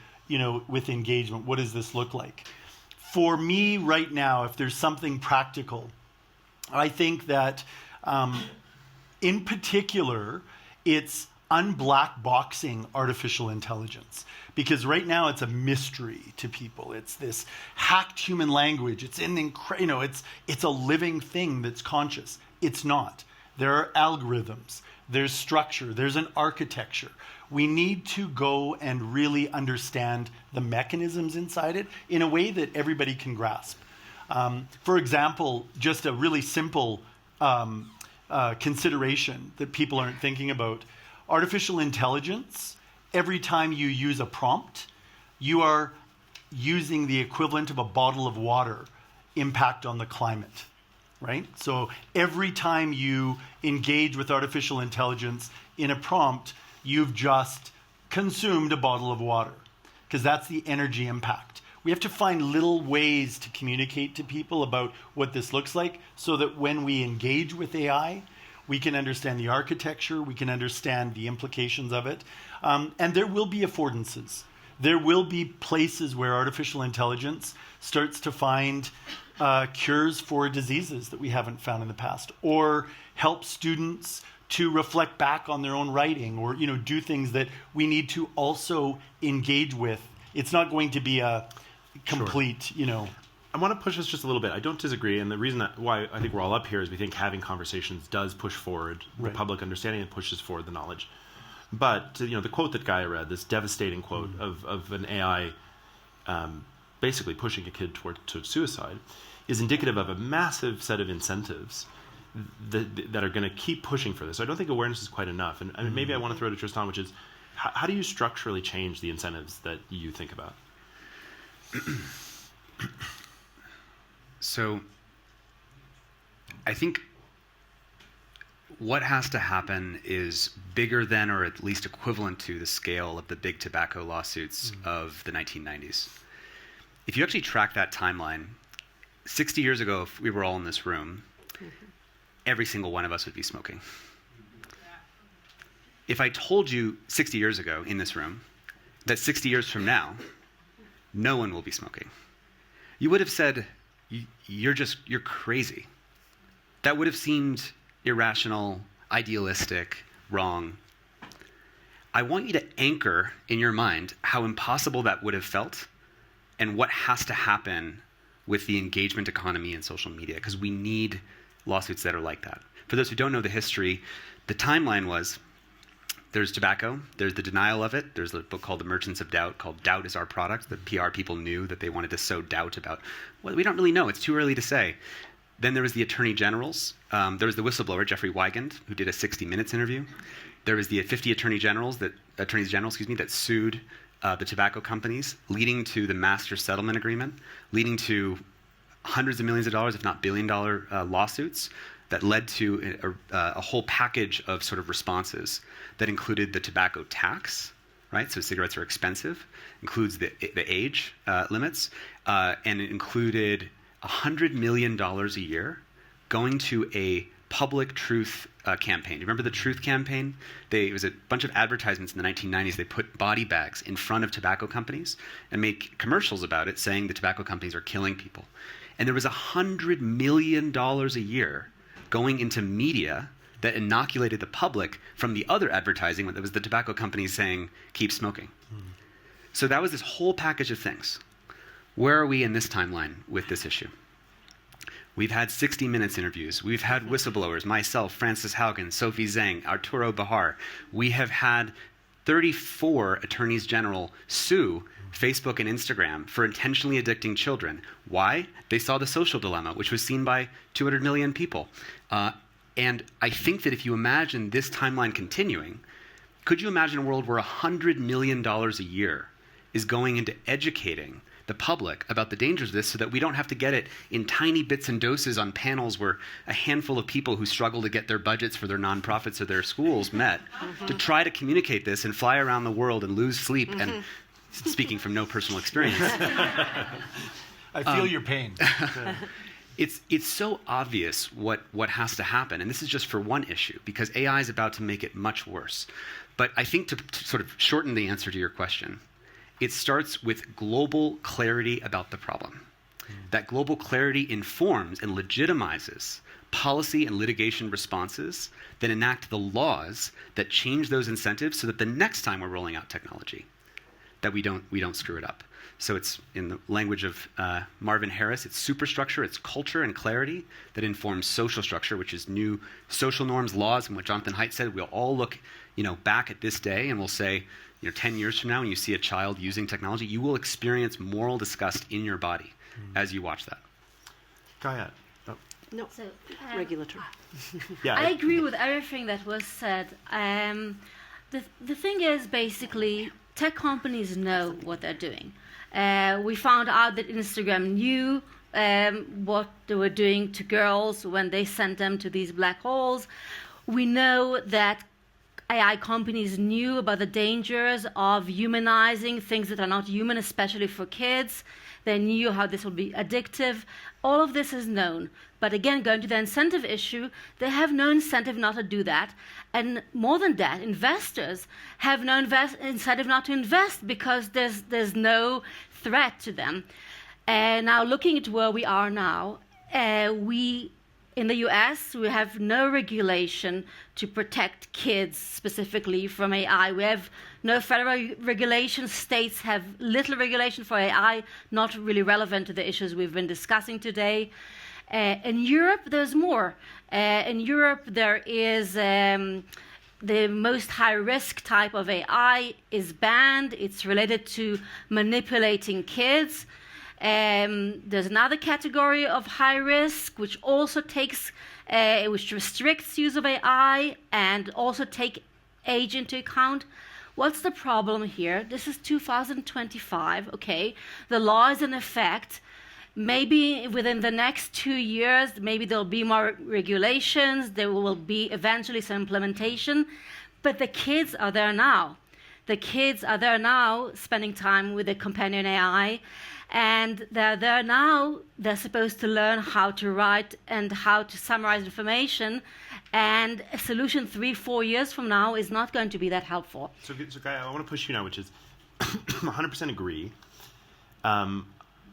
with engagement, what does this look like? For me right now, if there's something practical, I think that in particular, it's unblackboxing artificial intelligence. Because right now it's a mystery to people. It's this hacked human language. It's it's a living thing that's conscious. It's not. There are algorithms. There's structure. There's an architecture. We need to go and really understand the mechanisms inside it in a way that everybody can grasp. For example, just a really simple consideration that people aren't thinking about. Artificial intelligence, every time you use a prompt, you are using the equivalent of a bottle of water impact on the climate, right? So every time you engage with artificial intelligence in a prompt, you've just consumed a bottle of water, because that's the energy impact. We have to find little ways to communicate to people about what this looks like so that when we engage with AI, we can understand the architecture, we can understand the implications of it, and there will be affordances. There will be places where artificial intelligence starts to find cures for diseases that we haven't found in the past, or help students to reflect back on their own writing, or do things that we need to also engage with. It's not going to be a complete, I want to push this just a little bit. I don't disagree, and the reason why I think we're all up here is we think having conversations does push forward the public understanding and pushes forward the knowledge. But the quote that Gaia read, this devastating quote of an AI basically pushing a kid towards suicide, is indicative of a massive set of incentives that are going to keep pushing for this. So I don't think awareness is quite enough. And maybe I want to throw to Tristan, which is, how do you structurally change the incentives that you think about? So I think what has to happen is bigger than, or at least equivalent to, the scale of the big tobacco lawsuits of the 1990s. If you actually track that timeline, 60 years ago, if we were all in this room, every single one of us would be smoking. If I told you 60 years ago in this room that 60 years from now, no one will be smoking, you would have said, you're crazy. That would have seemed irrational, idealistic, wrong. I want you to anchor in your mind how impossible that would have felt and what has to happen with the engagement economy and social media, because we need lawsuits that are like that. For those who don't know the history, the timeline was, there's tobacco, there's the denial of it, there's a book called The Merchants of Doubt, called Doubt is Our Product. The PR people knew that they wanted to sow doubt about, well, we don't really know, it's too early to say. Then there was the attorney generals. There was the whistleblower, Jeffrey Wigand, who did a 60 Minutes interview. There was the 50 attorneys general that sued the tobacco companies, leading to the master settlement agreement, leading to hundreds of millions of dollars, if not billion-dollar lawsuits that led to a whole package of sort of responses that included the tobacco tax, right? So cigarettes are expensive, includes the age limits, and it included $100 million a year going to a public truth campaign. Do you remember the Truth Campaign? It was a bunch of advertisements in the 1990s. They put body bags in front of tobacco companies and make commercials about it, saying the tobacco companies are killing people. And there was $100 million a year going into media that inoculated the public from the other advertising that was the tobacco companies saying, keep smoking. So that was this whole package of things. Where are we in this timeline with this issue? We've had 60 Minutes interviews. We've had whistleblowers, myself, Frances Haugen, Sophie Zhang, Arturo Bahar. We have had 34 attorneys general sue Facebook and Instagram for intentionally addicting children. Why? They saw The Social Dilemma, which was seen by 200 million people. And I think that if you imagine this timeline continuing, could you imagine a world where $100 million a year is going into educating the public about the dangers of this, so that we don't have to get it in tiny bits and doses on panels where a handful of people who struggle to get their budgets for their nonprofits or their schools met to try to communicate this and fly around the world and lose sleep, and speaking from no personal experience. I feel your pain. It's so obvious what has to happen, and this is just for one issue, because AI is about to make it much worse. But I think to sort of shorten the answer to your question, it starts with global clarity about the problem. That global clarity informs and legitimizes policy and litigation responses that enact the laws that change those incentives, so that the next time we're rolling out technology, that we don't screw it up. So it's, in the language of Marvin Harris, it's superstructure, it's culture and clarity that informs social structure, which is new social norms, laws, and what Jonathan Haidt said. We'll all look, back at this day and we'll say, 10 years from now, when you see a child using technology, you will experience moral disgust in your body as you watch that. Gaia. Oh. No, So, regulatory. Yeah, I agree with everything that was said. The thing is, basically, tech companies know what they're doing. We found out that Instagram knew what they were doing to girls when they sent them to these black holes. We know that AI companies knew about the dangers of humanizing things that are not human, especially for kids. They knew how this would be addictive. All of this is known. But again, going to the incentive issue, they have no incentive not to do that. And more than that, investors have no incentive not to invest because there's no threat to them. Now, looking at where we are now, in the US, we have no regulation to protect kids specifically from AI. We have no federal regulation. States have little regulation for AI, not really relevant to the issues we've been discussing today. In Europe, there's more. In Europe, there is the most high-risk type of AI is banned. It's related to manipulating kids. There's another category of high risk, which also which restricts use of AI and also take age into account. What's the problem here? This is 2025, okay? The law is in effect. Maybe within the next 2 years, maybe there'll be more regulations. There will be eventually some implementation. But the kids are there now. The kids are there now spending time with the companion AI. And they're there now. They're supposed to learn how to write and how to summarize information. And a solution 3-4 years from now is not going to be that helpful. So Gaia, I want to push you now, which is 100% agree.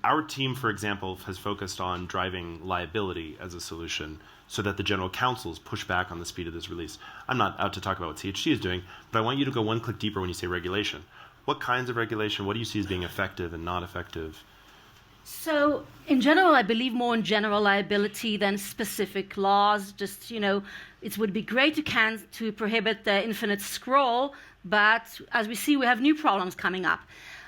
Our team, for example, has focused on driving liability as a solution so that the general counsels push back on the speed of this release. I'm not out to talk about what CHC is doing, but I want you to go one click deeper when you say regulation. What kinds of regulation, what do you see as being effective and not effective? So, in general, I believe more in general liability than specific laws. Just, it would be great to prohibit the infinite scroll, but as we see, we have new problems coming up.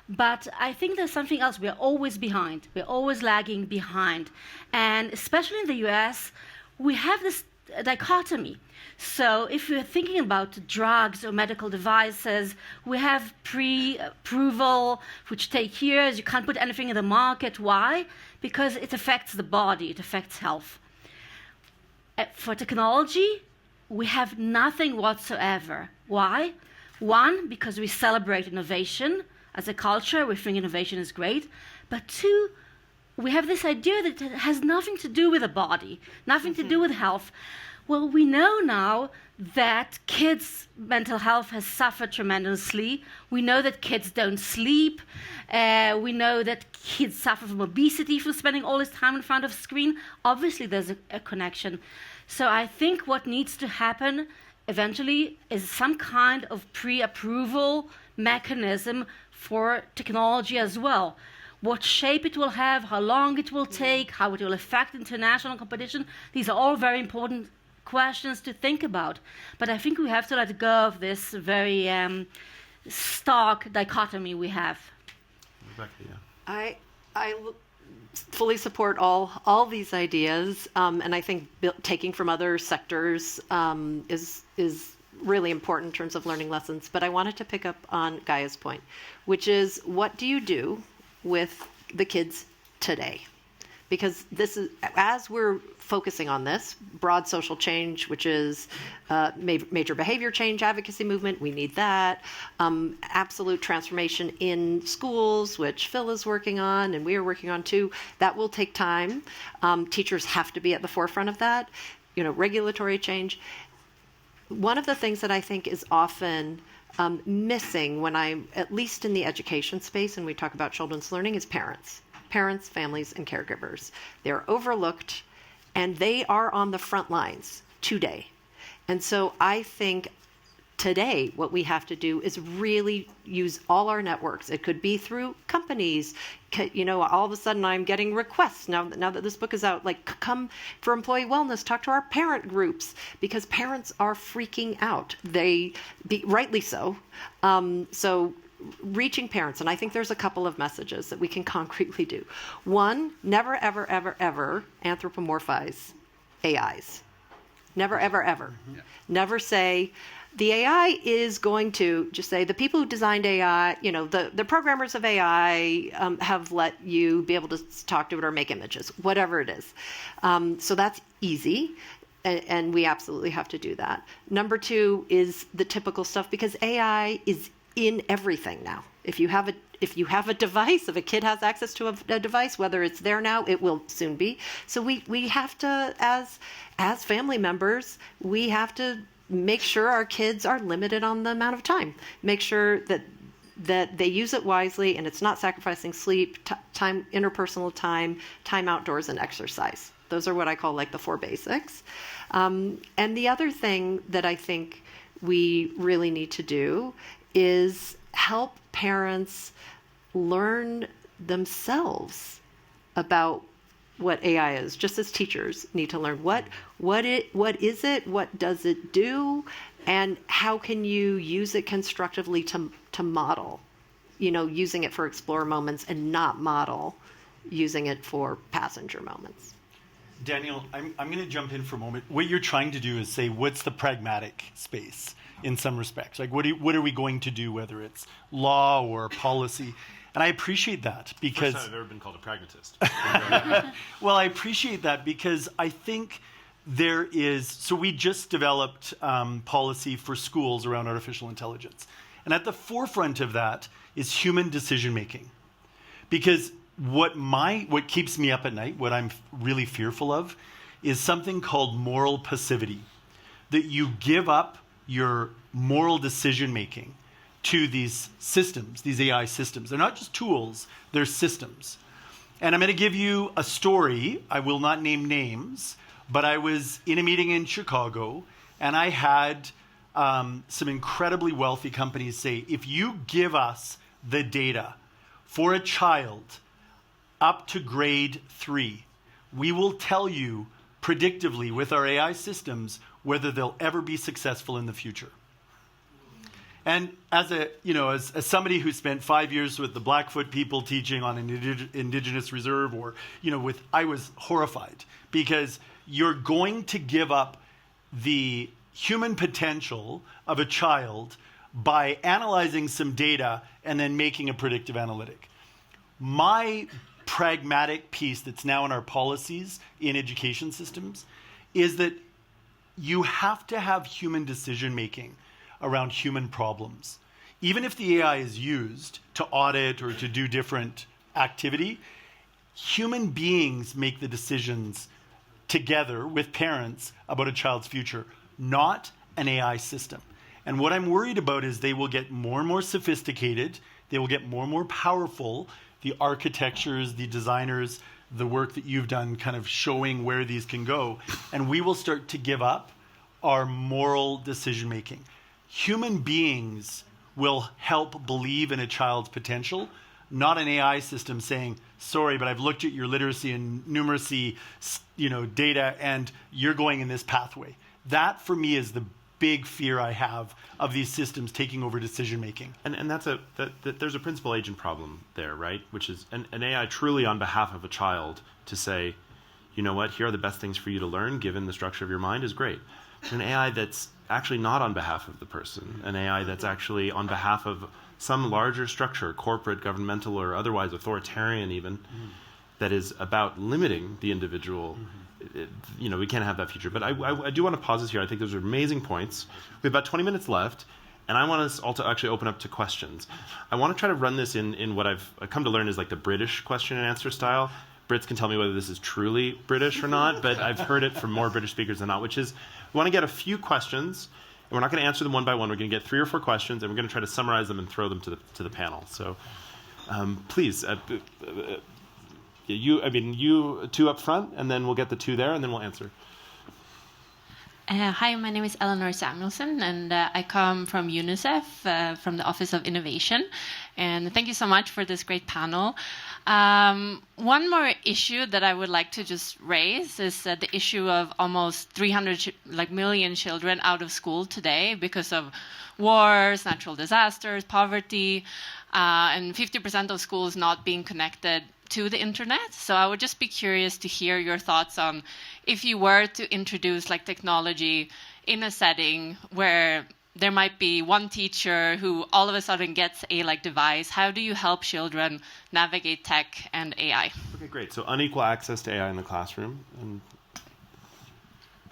But I think there's something else. We're always behind. We're always lagging behind. And especially in the US, we have this dichotomy. So if we're thinking about drugs or medical devices, we have pre-approval, which take years. You can't put anything in the market. Why? Because it affects the body. It affects health. For technology, we have nothing whatsoever. Why? One, because we celebrate innovation. As a culture, we think innovation is great. But two, we have this idea that it has nothing to do with the body, nothing to do with health. Well, we know now that kids' mental health has suffered tremendously. We know that kids don't sleep. We know that kids suffer from obesity from spending all this time in front of a screen. Obviously, there's a connection. So I think what needs to happen eventually is some kind of pre-approval mechanism for technology as well. What shape it will have, how long it will take, how it will affect international competition. These are all very important questions to think about. But I think we have to let go of this very stark dichotomy we have. Rebecca, yeah. I fully support all these ideas, and I think taking from other sectors is really important in terms of learning lessons. But I wanted to pick up on Gaia's point, which is, what do you do with the kids today? Because this is, as we're focusing on this broad social change, which is major behavior change advocacy movement, we need that. Absolute transformation in schools, which Phil is working on and we are working on too. That will take time. Teachers have to be at the forefront of that. Regulatory change. One of the things that I think is often missing when I'm, at least in the education space, and we talk about children's learning, is parents, families, and caregivers. They're overlooked, and they are on the front lines today. And so I think today what we have to do is really use all our networks. It could be through companies. All of a sudden I'm getting requests now that this book is out, like, come for employee wellness, talk to our parent groups, because parents are freaking out. Rightly so. So reaching parents, and I think there's a couple of messages that we can concretely do. One, never, ever, ever, ever anthropomorphize AIs. Never, ever, ever. Yeah. Never say, the AI is going to, just say, the people who designed AI, the programmers of AI have let you be able to talk to it or make images, whatever it is. So that's easy. and we absolutely have to do that. Number two is the typical stuff, because AI is in everything now. If you have a device, if a kid has access to a device, whether it's there now, it will soon be. So we have to, as family members, we have to make sure our kids are limited on the amount of time. Make sure that they use it wisely, and it's not sacrificing sleep, time, interpersonal time outdoors, and exercise. Those are what I call like the 4 basics. And the other thing that I think we really need to do is help parents learn themselves about what AI is, just as teachers need to learn what is it, what does it do, and how can you use it constructively to model, using it for explore moments and not model using it for passenger moments. Daniel, I'm going to jump in for a moment. What you're trying to do is say, what's the pragmatic space in some respects? Like, what are we going to do, whether it's law or policy? And I appreciate that because... First time I've ever been called a pragmatist. Well, I appreciate that because I think there is... So we just developed policy for schools around artificial intelligence. And at the forefront of that is human decision-making. Because what keeps me up at night, what I'm really fearful of, is something called moral passivity. That you give up your moral decision-making to these systems, these AI systems. They're not just tools, they're systems. And I'm going to give you a story. I will not name names, but I was in a meeting in Chicago, and I had some incredibly wealthy companies say, if you give us the data for a child up to grade 3, we will tell you predictively with our AI systems whether they'll ever be successful in the future. And as somebody who spent 5 years with the Blackfoot people teaching on an indigenous reserve, I was horrified, because you're going to give up the human potential of a child by analyzing some data and then making a predictive analytic. My pragmatic piece that's now in our policies in education systems is that you have to have human decision making around human problems. Even if the AI is used to audit or to do different activity, human beings make the decisions together with parents about a child's future, not an AI system. And what I'm worried about is they will get more and more sophisticated, they will get more and more powerful, the architectures, the designers, the work that you've done kind of showing where these can go, and we will start to give up our moral decision making. Human beings will help believe in a child's potential, not an AI system saying, sorry, but I've looked at your literacy and numeracy data, and you're going in this pathway. That, for me, is the big fear I have of these systems taking over decision making. And there's a principal agent problem there, right? Which is an AI truly on behalf of a child to say, you know what, here are the best things for you to learn given the structure of your mind is great. But an AI that's actually not on behalf of the person, an AI that's actually on behalf of some larger structure, corporate, governmental, or otherwise authoritarian even, that is about limiting the individual. We can't have that future. But I do want to pause this here. I think those are amazing points. We have about 20 minutes left, and I want us all to actually open up to questions. I want to try to run this in what I've come to learn is like the British question and answer style. Brits can tell me whether this is truly British or not, but I've heard it from more British speakers than not, which is we want to get a few questions, and we're not going to answer them one by one. We're going to get 3 or 4 questions, and we're going to try to summarize them and throw them to the panel. So please, you 2 up front, and then we'll get the 2 there, and then we'll answer. Hi, my name is Eleanor Samuelson, and I come from UNICEF, from the Office of Innovation. And thank you so much for this great panel. One more issue that I would like to just raise is the issue of almost 300 million children out of school today because of wars, natural disasters, poverty, and 50% of schools not being connected to the internet. So I would just be curious to hear your thoughts on if you were to introduce technology in a setting where there might be one teacher who all of a sudden gets a device. How do you help children navigate tech and AI? Okay, great. So unequal access to AI in the classroom. And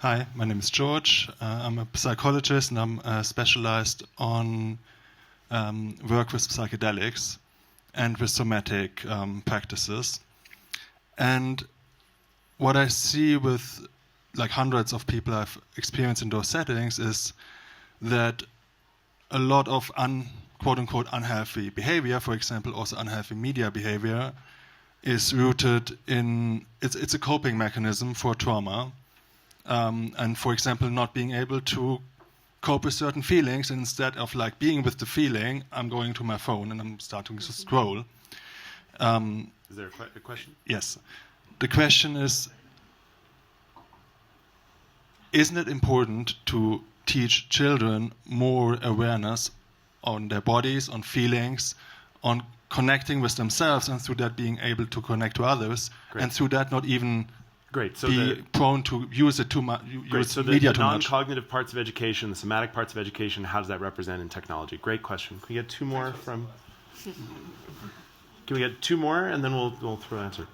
Hi, my name is George. I'm a psychologist and I'm specialized on work with psychedelics and with somatic practices. And what I see with like hundreds of people I've experienced in those settings is that a lot of quote-unquote unhealthy behavior, for example, also unhealthy media behavior, is rooted in, it's a coping mechanism for trauma. And for example, not being able to cope with certain feelings, and instead of like being with the feeling, I'm going to my phone and I'm starting to scroll. Is there a question? Yes. The question is, isn't it important to teach children more awareness on their bodies, on feelings, on connecting with themselves, and through that being able to connect to others, Great. and through that not even So be prone to use it too much, use so media the too much. non-cognitive parts of education, the somatic parts of education, how does that represent in technology? Great question. Can we get two more from? Can we get two more, and then we'll throw an answer.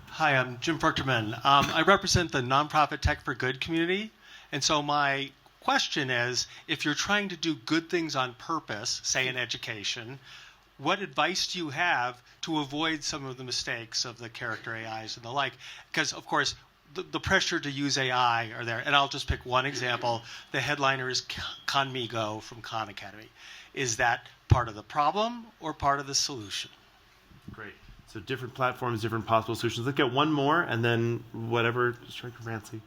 Hi, I'm Jim Fruchterman. I represent the nonprofit Tech for Good community. And so my question is, if you're trying to do good things on purpose, say in education, what advice do you have to avoid some of the mistakes of the character AIs and the like? Because, of course, the pressure to use AI are there. And I'll just pick one example. The headliner is Conmigo from Khan Academy. Is that part of the problem or part of the solution? Great. So different platforms, different possible solutions. Let's get one more, and then whatever. Striker Rancy.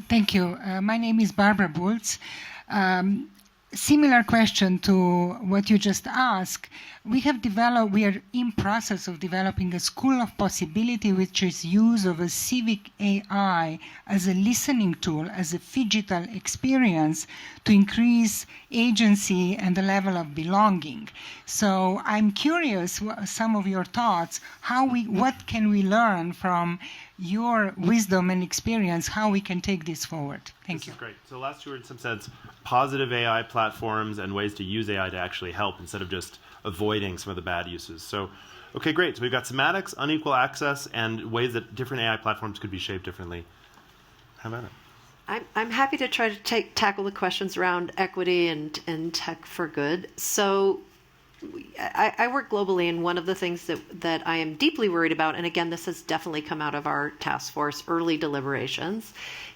Thank you. My name is Barbara Bultz. Similar question to what you just asked. We are in process of developing a school of possibility, which is use of a civic AI as a listening tool, as a phygital experience to increase agency and the level of belonging. So I'm curious, some of your thoughts, what can we learn from your wisdom and experience, how we can take this forward. Thank you. This is great. So last two were in some sense positive AI platforms and ways to use AI to actually help instead of just avoiding some of the bad uses. So, okay, great. So we've got somatics, unequal access, and ways that different AI platforms could be shaped differently. How about it? I'm happy to try to tackle the questions around equity and tech for good. So I work globally, and one of the things that I am deeply worried about, and again, this has definitely come out of our task force early deliberations,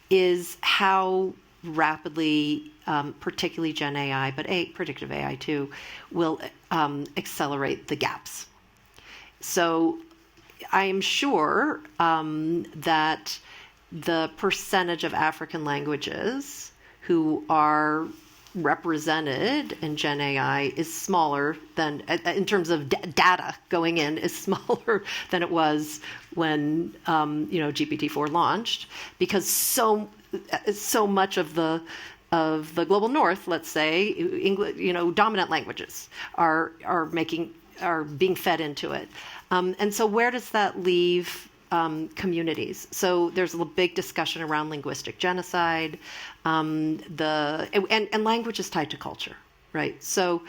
is how rapidly, particularly Gen AI, but predictive AI too, will accelerate the gaps. So I am sure that the percentage of African languages who are represented in Gen AI is smaller than, in terms of data going in, is smaller than it was when GPT-4 launched, because so much of the global north, let's say, English, dominant languages are being fed into it, and so where does that leave communities? So there's a big discussion around linguistic genocide, and language is tied to culture, right? So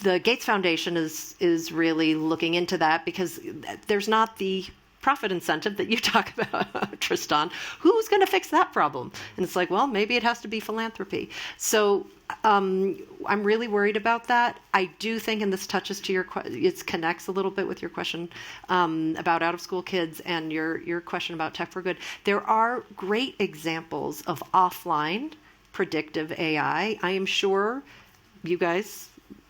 the Gates Foundation is really looking into that, because there's not the profit incentive that you talk about, Tristan. Who's going to fix that problem? And it's like, well, maybe it has to be philanthropy. So I'm really worried about that. I do think, and this touches to it connects a little bit with your question about out-of-school kids and your question about tech for good. There are great examples of offline predictive AI. I am sure you guys,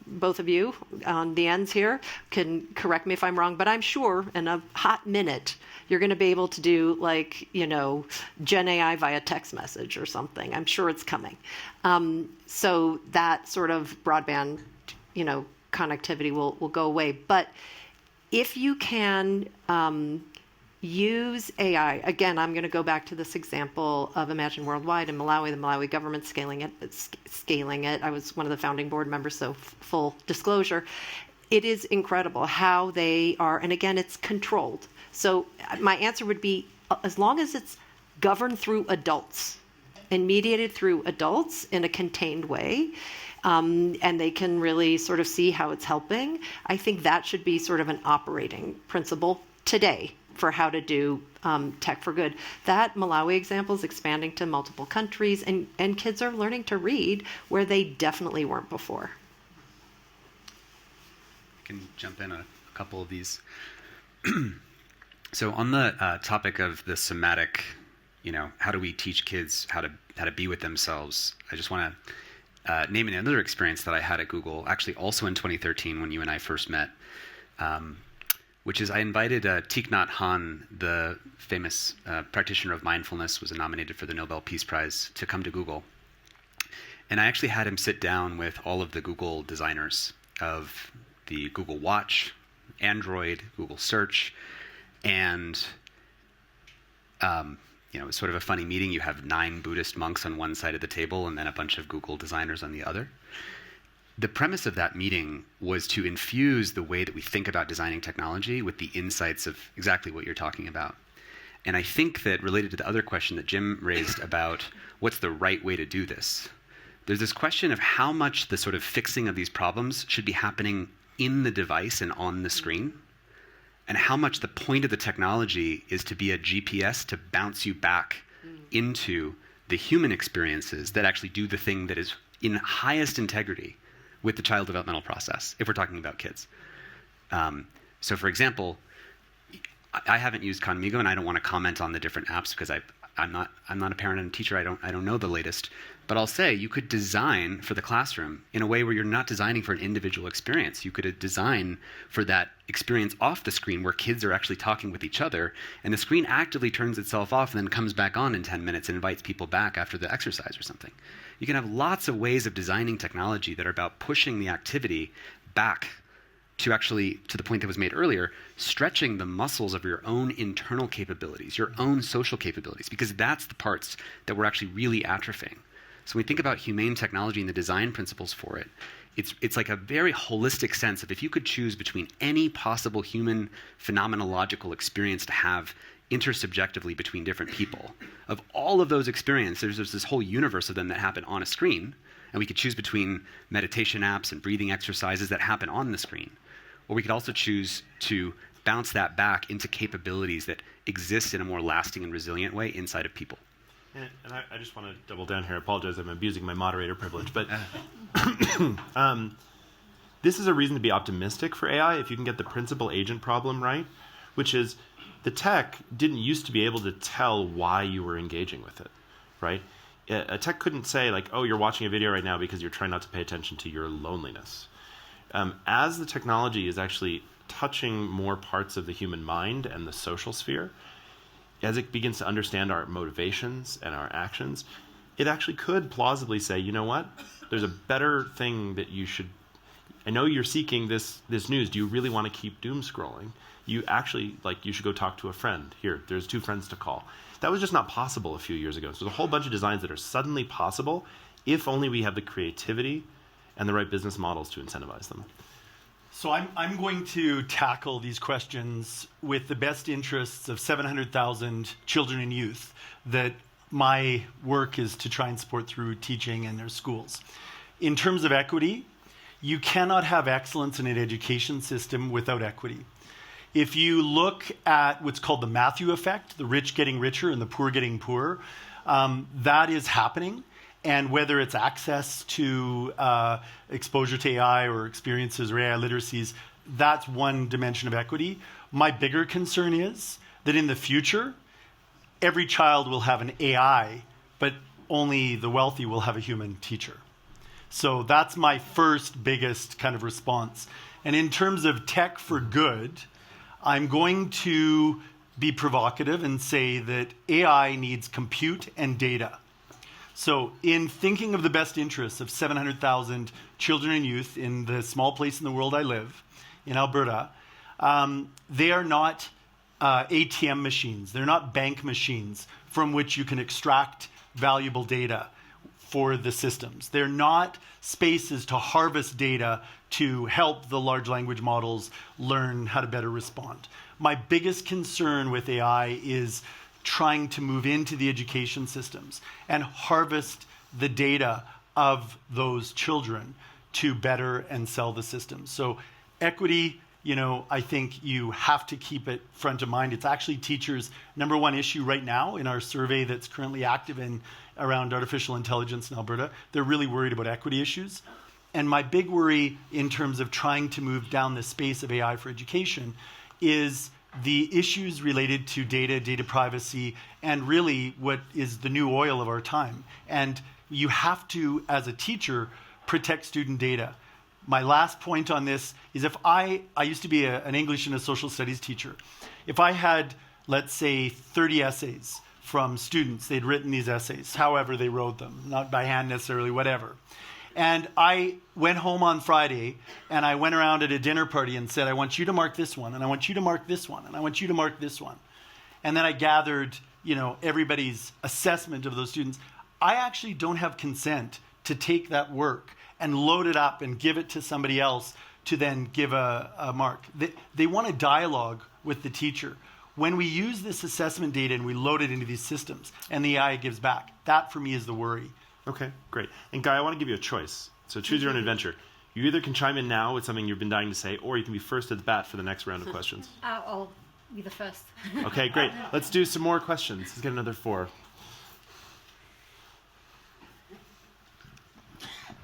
both of you on the ends here, can correct me if I'm wrong, but I'm sure in a hot minute you're going to be able to do Gen AI via text message or something. I'm sure it's coming. So that sort of broadband, connectivity will go away. But if you can use AI, again, I'm going to go back to this example of Imagine Worldwide in Malawi, the Malawi government scaling it. I was one of the founding board members, so full disclosure. It is incredible how they are, and again, it's controlled. So my answer would be, as long as it's governed through adults and mediated through adults in a contained way, and they can really sort of see how it's helping, I think that should be sort of an operating principle today. for how to do tech for good. That Malawi example is expanding to multiple countries, and kids are learning to read where they definitely weren't before. I can jump in on a couple of these. So on the topic of the somatic, how do we teach kids how to be with themselves? I just want to name another experience that I had at Google, actually also in 2013 when you and I first met, which is I invited Thich Nhat Hanh, the famous practitioner of mindfulness, was nominated for the Nobel Peace Prize, to come to Google. And I actually had him sit down with all of the Google designers of the Google Watch, Android, Google Search, and it was sort of a funny meeting. You have 9 Buddhist monks on one side of the table and then a bunch of Google designers on the other. The premise of that meeting was to infuse the way that we think about designing technology with the insights of exactly what you're talking about. And I think that related to the other question that Jim raised about what's the right way to do this, there's this question of how much the sort of fixing of these problems should be happening in the device and on the screen, and how much the point of the technology is to be a GPS to bounce you back into the human experiences that actually do the thing that is in highest integrity with the child developmental process, if we're talking about kids. So for example, I haven't used Conmigo, and I don't want to comment on the different apps because I'm not a parent and a teacher. I don't know the latest. But I'll say you could design for the classroom in a way where you're not designing for an individual experience. You could design for that experience off the screen where kids are actually talking with each other, and the screen actively turns itself off and then comes back on in 10 minutes and invites people back after the exercise or something. You can have lots of ways of designing technology that are about pushing the activity back to actually, to the point that was made earlier, stretching the muscles of your own internal capabilities, your own social capabilities, because that's the parts that we're actually really atrophying. So when we think about humane technology and the design principles for it, it's like a very holistic sense of if you could choose between any possible human phenomenological experience to have intersubjectively between different people, of all of those experiences, there's this whole universe of them that happen on a screen, and we could choose between meditation apps and breathing exercises that happen on the screen. Or we could also choose to bounce that back into capabilities that exist in a more lasting and resilient way inside of people. And I just want to double down here. I apologize, I'm abusing my moderator privilege, but this is a reason to be optimistic for AI if you can get the principal agent problem right, which is the tech didn't used to be able to tell why you were engaging with it, right? A tech couldn't say like, oh, you're watching a video right now because you're trying not to pay attention to your loneliness. As the technology is actually touching more parts of the human mind and the social sphere, as it begins to understand our motivations and our actions, it actually could plausibly say, you know what, there's a better thing that you should, I know you're seeking this news, do you really want to keep doom scrolling? You actually, you should go talk to a friend. Here, there's 2 friends to call. That was just not possible a few years ago. So there's a whole bunch of designs that are suddenly possible if only we have the creativity and the right business models to incentivize them. So I'm going to tackle these questions with the best interests of 700,000 children and youth that my work is to try and support through teaching in their schools. In terms of equity, you cannot have excellence in an education system without equity. If you look at what's called the Matthew effect, the rich getting richer and the poor getting poorer, that is happening. And whether it's access to exposure to AI or experiences or AI literacies, that's one dimension of equity. My bigger concern is that in the future, every child will have an AI, but only the wealthy will have a human teacher. So that's my first biggest kind of response. And in terms of tech for good, I'm going to be provocative and say that AI needs compute and data. So in thinking of the best interests of 700,000 children and youth in the small place in the world I live, in Alberta, they are not ATM machines. They're not bank machines from which you can extract valuable data for the systems. They're not spaces to harvest data to help the large language models learn how to better respond. My biggest concern with AI is trying to move into the education systems and harvest the data of those children to better and sell the systems. So equity, I think you have to keep it front of mind. It's actually teachers' number one issue right now in our survey that's currently active in around artificial intelligence in Alberta. They're really worried about equity issues. And my big worry in terms of trying to move down the space of AI for education is the issues related to data privacy, and really what is the new oil of our time. And you have to, as a teacher, protect student data. My last point on this is if I used to be an English and a social studies teacher. If I had, let's say, 30 essays from students, they'd written these essays, however they wrote them, not by hand necessarily, whatever. And I went home on Friday and I went around at a dinner party and said, I want you to mark this one, and I want you to mark this one, and I want you to mark this one. And then I gathered, everybody's assessment of those students. I actually don't have consent to take that work and load it up and give it to somebody else to then give a mark. They want a dialogue with the teacher. When we use this assessment data and we load it into these systems and the AI gives back, that for me is the worry. Okay, great. And Gaia, I want to give you a choice. So choose your own adventure. You either can chime in now with something you've been dying to say, or you can be first at the bat for the next round of questions. I'll be the first. Okay, great. Let's do some more questions. Let's get another 4.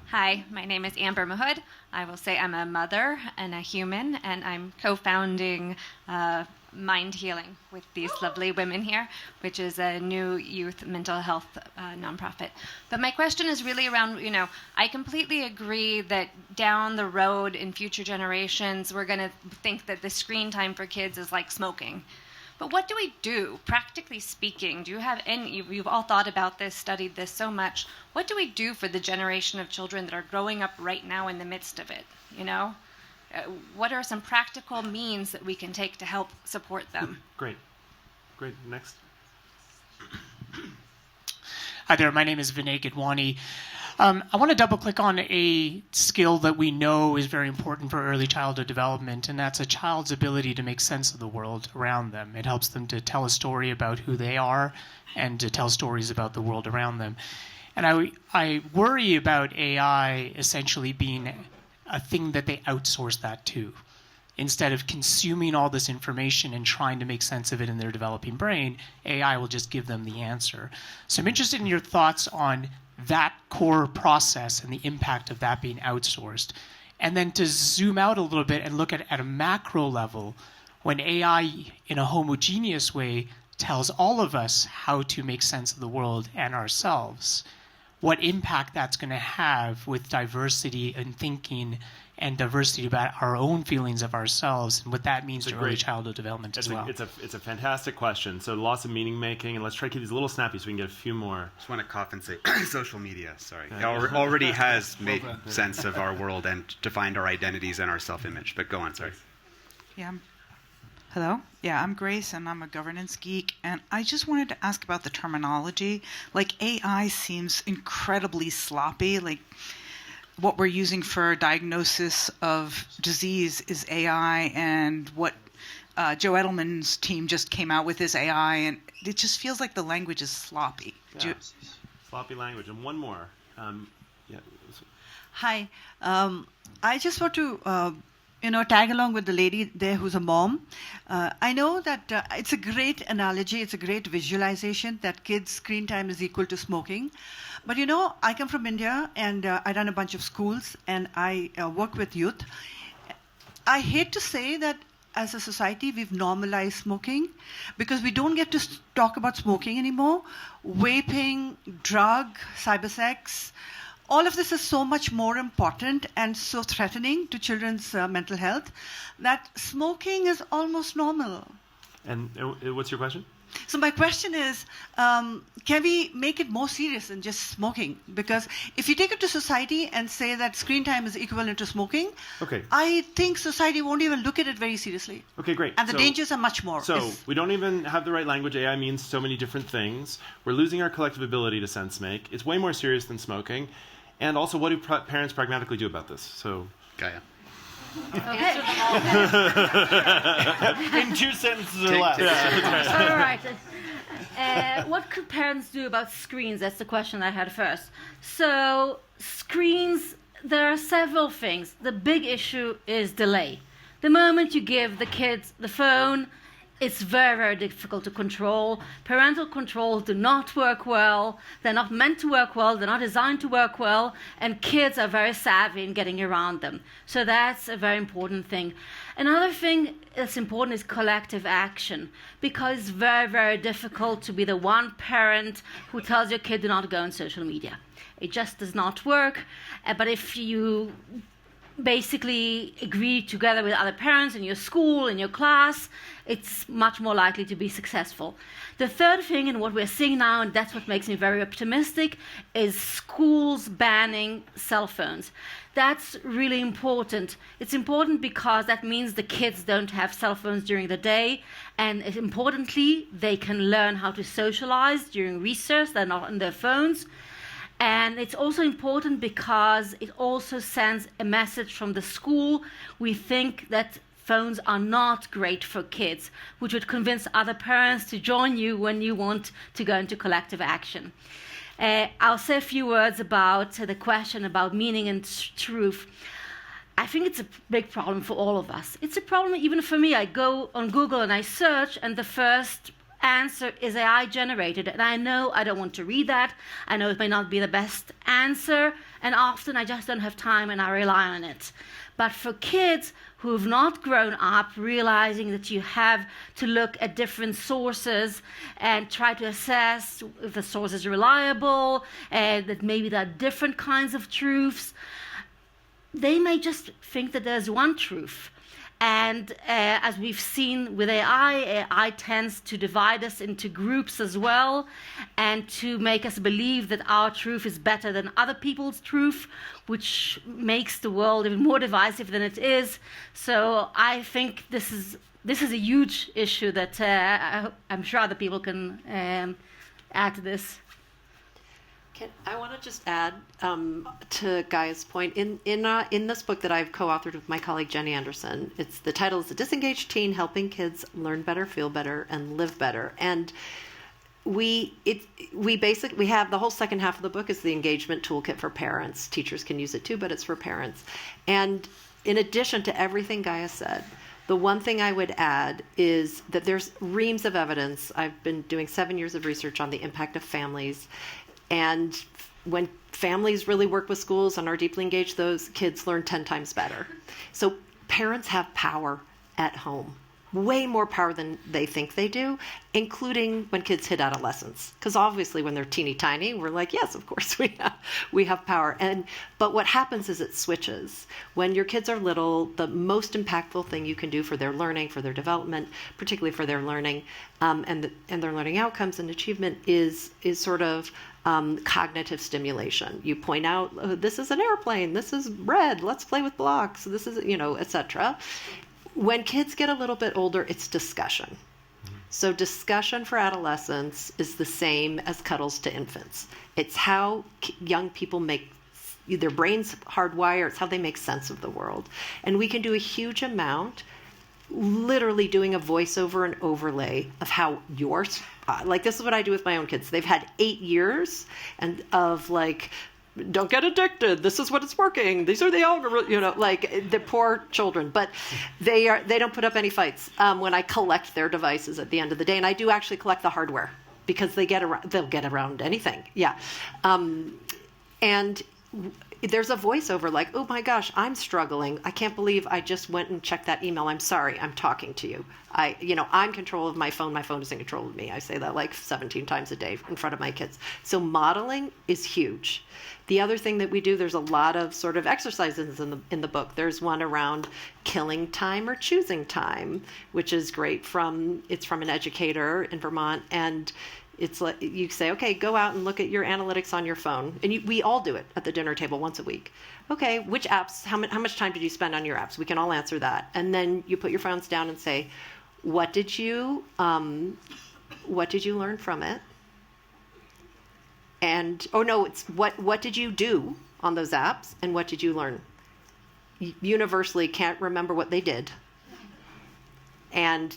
Hi, my name is Amber Mahood. I will say I'm a mother and a human, and I'm co-founding Mind Healing with these lovely women here, which is a new youth mental health nonprofit. But my question is really around, I completely agree that down the road in future generations, we're going to think that the screen time for kids is like smoking. But what do we do, practically speaking? Do you have any, you've all thought about this, studied this so much. What do we do for the generation of children that are growing up right now in the midst of it, What are some practical means that we can take to help support them? Great. Next. Hi there, my name is Vinay Gidwani. I want to double click on a skill that we know is very important for early childhood development, and that's a child's ability to make sense of the world around them. It helps them to tell a story about who they are and to tell stories about the world around them. And I worry about AI essentially being a thing that they outsource that to. Instead of consuming all this information and trying to make sense of it in their developing brain, AI will just give them the answer. So I'm interested in your thoughts on that core process and the impact of that being outsourced. And then to zoom out a little bit and look at a macro level, when AI in a homogeneous way tells all of us how to make sense of the world and ourselves, what impact that's going to have with diversity in thinking and diversity about our own feelings of ourselves and what that means to early childhood development as well. It's a fantastic question. So lots of meaning making, and let's try to keep these a little snappy so we can get a few more. Just want to cough and say, social media, sorry. It already has made sense of our world and defined our identities and our self-image. But go on, sorry. Yeah. Hello? Yeah, I'm Grace, and I'm a governance geek, and I just wanted to ask about the terminology. Like, AI seems incredibly sloppy. Like, what we're using for diagnosis of disease is AI, and what Joe Edelman's team just came out with is AI, and it just feels like the language is sloppy. Yeah. Sloppy language. And one more. Hi. I just want to tag along with the lady there who's a mom. I know that it's a great analogy, it's a great visualization that kids' screen time is equal to smoking. But I come from India, and I run a bunch of schools, and I work with youth. I hate to say that as a society we've normalized smoking because we don't get to talk about smoking anymore. Vaping, drug, cybersex, all of this is so much more important and so threatening to children's mental health that smoking is almost normal. And what's your question? So my question is, can we make it more serious than just smoking? Because if you take it to society and say that screen time is equivalent to smoking, I think society won't even look at it very seriously. Okay, great. And the dangers are much more. So we don't even have the right language. AI means so many different things. We're losing our collective ability to sense make. It's way more serious than smoking. And also, what do parents pragmatically do about this? So, Gaia. Okay. In 2 sentences or less. All right. What could parents do about screens? That's the question I had first. So screens, there are several things. The big issue is delay. The moment you give the kids the phone, it's very, very difficult to control. Parental controls do not work well. They're not meant to work well. They're not designed to work well. And kids are very savvy in getting around them. So that's a very important thing. Another thing that's important is collective action, because it's very, very difficult to be the one parent who tells your kid do not go on social media. It just does not work. But if you basically agree together with other parents in your school, in your class, it's much more likely to be successful. The third thing, and what we're seeing now, and that's what makes me very optimistic, is schools banning cell phones. That's really important. It's important because that means the kids don't have cell phones during the day, and importantly, they can learn how to socialize during recess. They're not on their phones. And it's also important because it also sends a message from the school. We think that phones are not great for kids, which would convince other parents to join you when you want to go into collective action. I'll say a few words about the question about meaning and truth. I think it's a big problem for all of us. It's a problem even for me. I go on Google and I search, and the first answer is AI generated, and I know I don't want to read that. I know it may not be the best answer, and often I just don't have time and I rely on it. But for kids who have not grown up realizing that you have to look at different sources and try to assess if the source is reliable, and that maybe there are different kinds of truths, they may just think that there's one truth. And as we've seen with AI tends to divide us into groups as well, and to make us believe that our truth is better than other people's truth, which makes the world even more divisive than it is. So I think this is a huge issue that I'm sure other people can add to this. I want to just add to Gaia's point. In this book that I've co-authored with my colleague Jenny Anderson, the title is "The Disengaged Teen: Helping Kids Learn Better, Feel Better, and Live Better." And we have the whole second half of the book is the engagement toolkit for parents. Teachers can use it too, but it's for parents. And in addition to everything Gaia said, the one thing I would add is that there's reams of evidence. I've been doing 7 years of research on the impact of families. And when families really work with schools and are deeply engaged, those kids learn 10 times better. So parents have power at home, way more power than they think they do, including when kids hit adolescence. Because obviously when they're teeny tiny, we're like, yes, of course we have power. But what happens is it switches. When your kids are little, the most impactful thing you can do for their learning, for their development, particularly for their learning and their learning outcomes and achievement is sort of cognitive stimulation. You point out, oh, this is an airplane, this is red, let's play with blocks, this is, etc. When kids get a little bit older, it's discussion. So discussion for adolescents is the same as cuddles to infants. It's how young people make their brains hardwire, it's how they make sense of the world. And we can do a huge amount literally doing a voiceover and overlay of how yours, like this is what I do with my own kids. They've had 8 years and of like, don't get addicted. This is what it's working. These are the algorithms, like the poor children. But they don't put up any fights when I collect their devices at the end of the day. And I do actually collect the hardware because they'll get around anything. Yeah. And there's a voiceover like, oh my gosh, I'm struggling. I can't believe I just went and checked that email. I'm sorry. I'm talking to you. I'm in control of my phone. My phone is in control of me. I say that like 17 times a day in front of my kids. So modeling is huge. The other thing that we do, there's a lot of sort of exercises in the book. There's one around killing time or choosing time, which is great. It's from an educator in Vermont, and it's like you say, okay, go out and look at your analytics on your phone, and we all do it at the dinner table once a week. Okay, which apps? How much time did you spend on your apps? We can all answer that, and then you put your phones down and say, what did you learn from it? And it's what did you do on those apps, and what did you learn? Universally can't remember what they did, and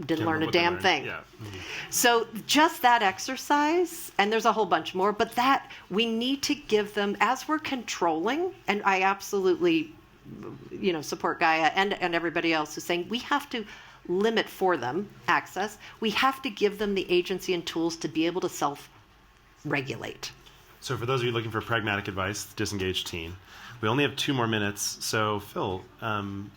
didn't learn a damn thing. Yeah. Mm-hmm. So just that exercise, and there's a whole bunch more, but that we need to give them as we're controlling, and I absolutely support Gaia and everybody else who's saying we have to limit for them access. We have to give them the agency and tools to be able to self-regulate. So for those of you looking for pragmatic advice, disengaged teen, we only have 2 more minutes. So Phil, I'm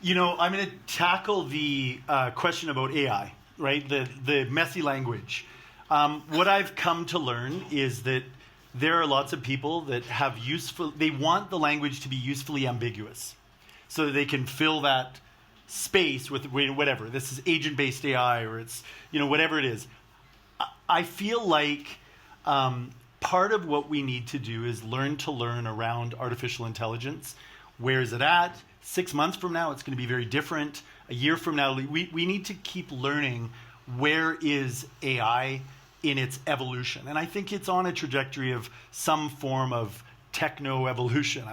going to tackle the question about AI, right? The messy language. What I've come to learn is that there are lots of people that they want the language to be usefully ambiguous so that they can fill that space with whatever. This is agent-based AI or it's, whatever it is. I feel like part of what we need to do is learn around artificial intelligence. Where is it at? 6 months from now, it's going to be very different. A year from now, we need to keep learning where is AI in its evolution. And I think it's on a trajectory of some form of techno-evolution.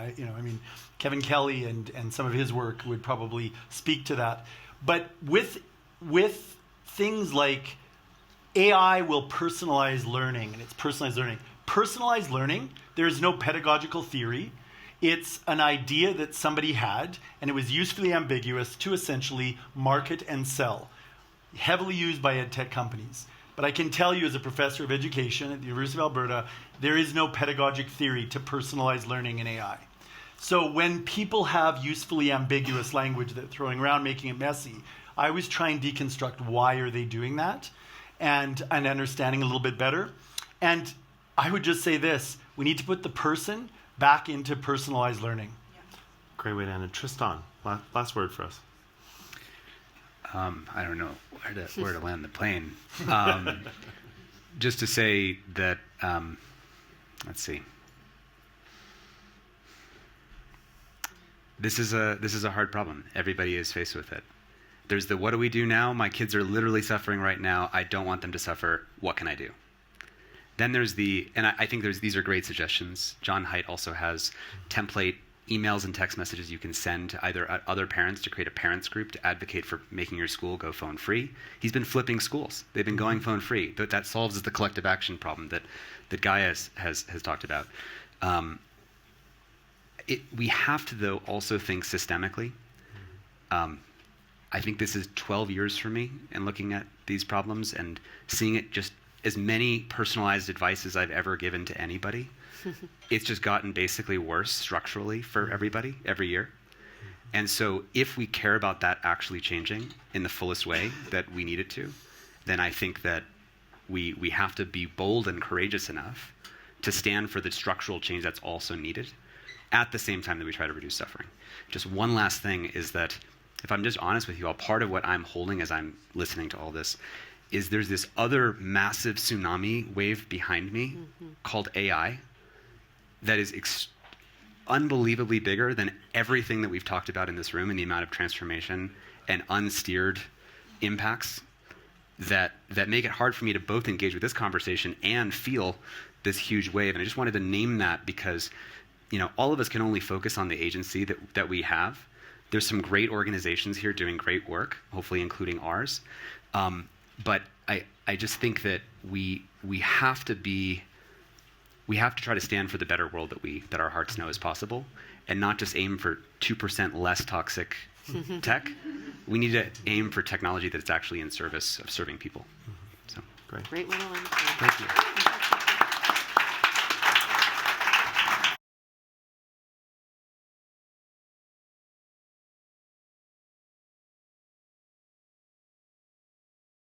Kevin Kelly and some of his work would probably speak to that. But with things like AI will personalize learning, and it's personalized learning. Personalized learning, there's no pedagogical theory. It's an idea that somebody had, and it was usefully ambiguous to essentially market and sell. Heavily used by ed tech companies. But I can tell you as a professor of education at the University of Alberta, there is no pedagogic theory to personalized learning in AI. So when people have usefully ambiguous language that they're throwing around, making it messy, I always try and deconstruct why are they doing that and understanding a little bit better. And I would just say this, we need to put the person back into personalized learning. Yeah. Great way to end it. Tristan, last word for us. I don't know where to land the plane. Just to say that, let's see. This is a hard problem. Everybody is faced with it. There's the what do we do now? My kids are literally suffering right now. I don't want them to suffer. What can I do? Then there's and I think these are great suggestions. John Haidt also has template emails and text messages you can send to either other parents to create a parents group to advocate for making your school go phone free. He's been flipping schools. They've been going phone free. That solves the collective action problem that Gaia has talked about. We have to, though, also think systemically. I think this is 12 years for me in looking at these problems and seeing it just as many personalized advice as I've ever given to anybody. It's just gotten basically worse structurally for everybody every year. And so if we care about that actually changing in the fullest way that we need it to, then I think that we have to be bold and courageous enough to stand for the structural change that's also needed at the same time that we try to reduce suffering. Just one last thing is that, if I'm just honest with you all, part of what I'm holding as I'm listening to all this is there's this other massive tsunami wave behind me called AI that is unbelievably bigger than everything that we've talked about in this room and the amount of transformation and unsteered impacts that make it hard for me to both engage with this conversation and feel this huge wave. And I just wanted to name that because all of us can only focus on the agency that we have. There's some great organizations here doing great work, hopefully including ours. But I just think that we have to try to stand for the better world that our hearts know is possible, and not just aim for 2% less toxic tech. We need to aim for technology that's actually in service of serving people. So great way to end. Thank you.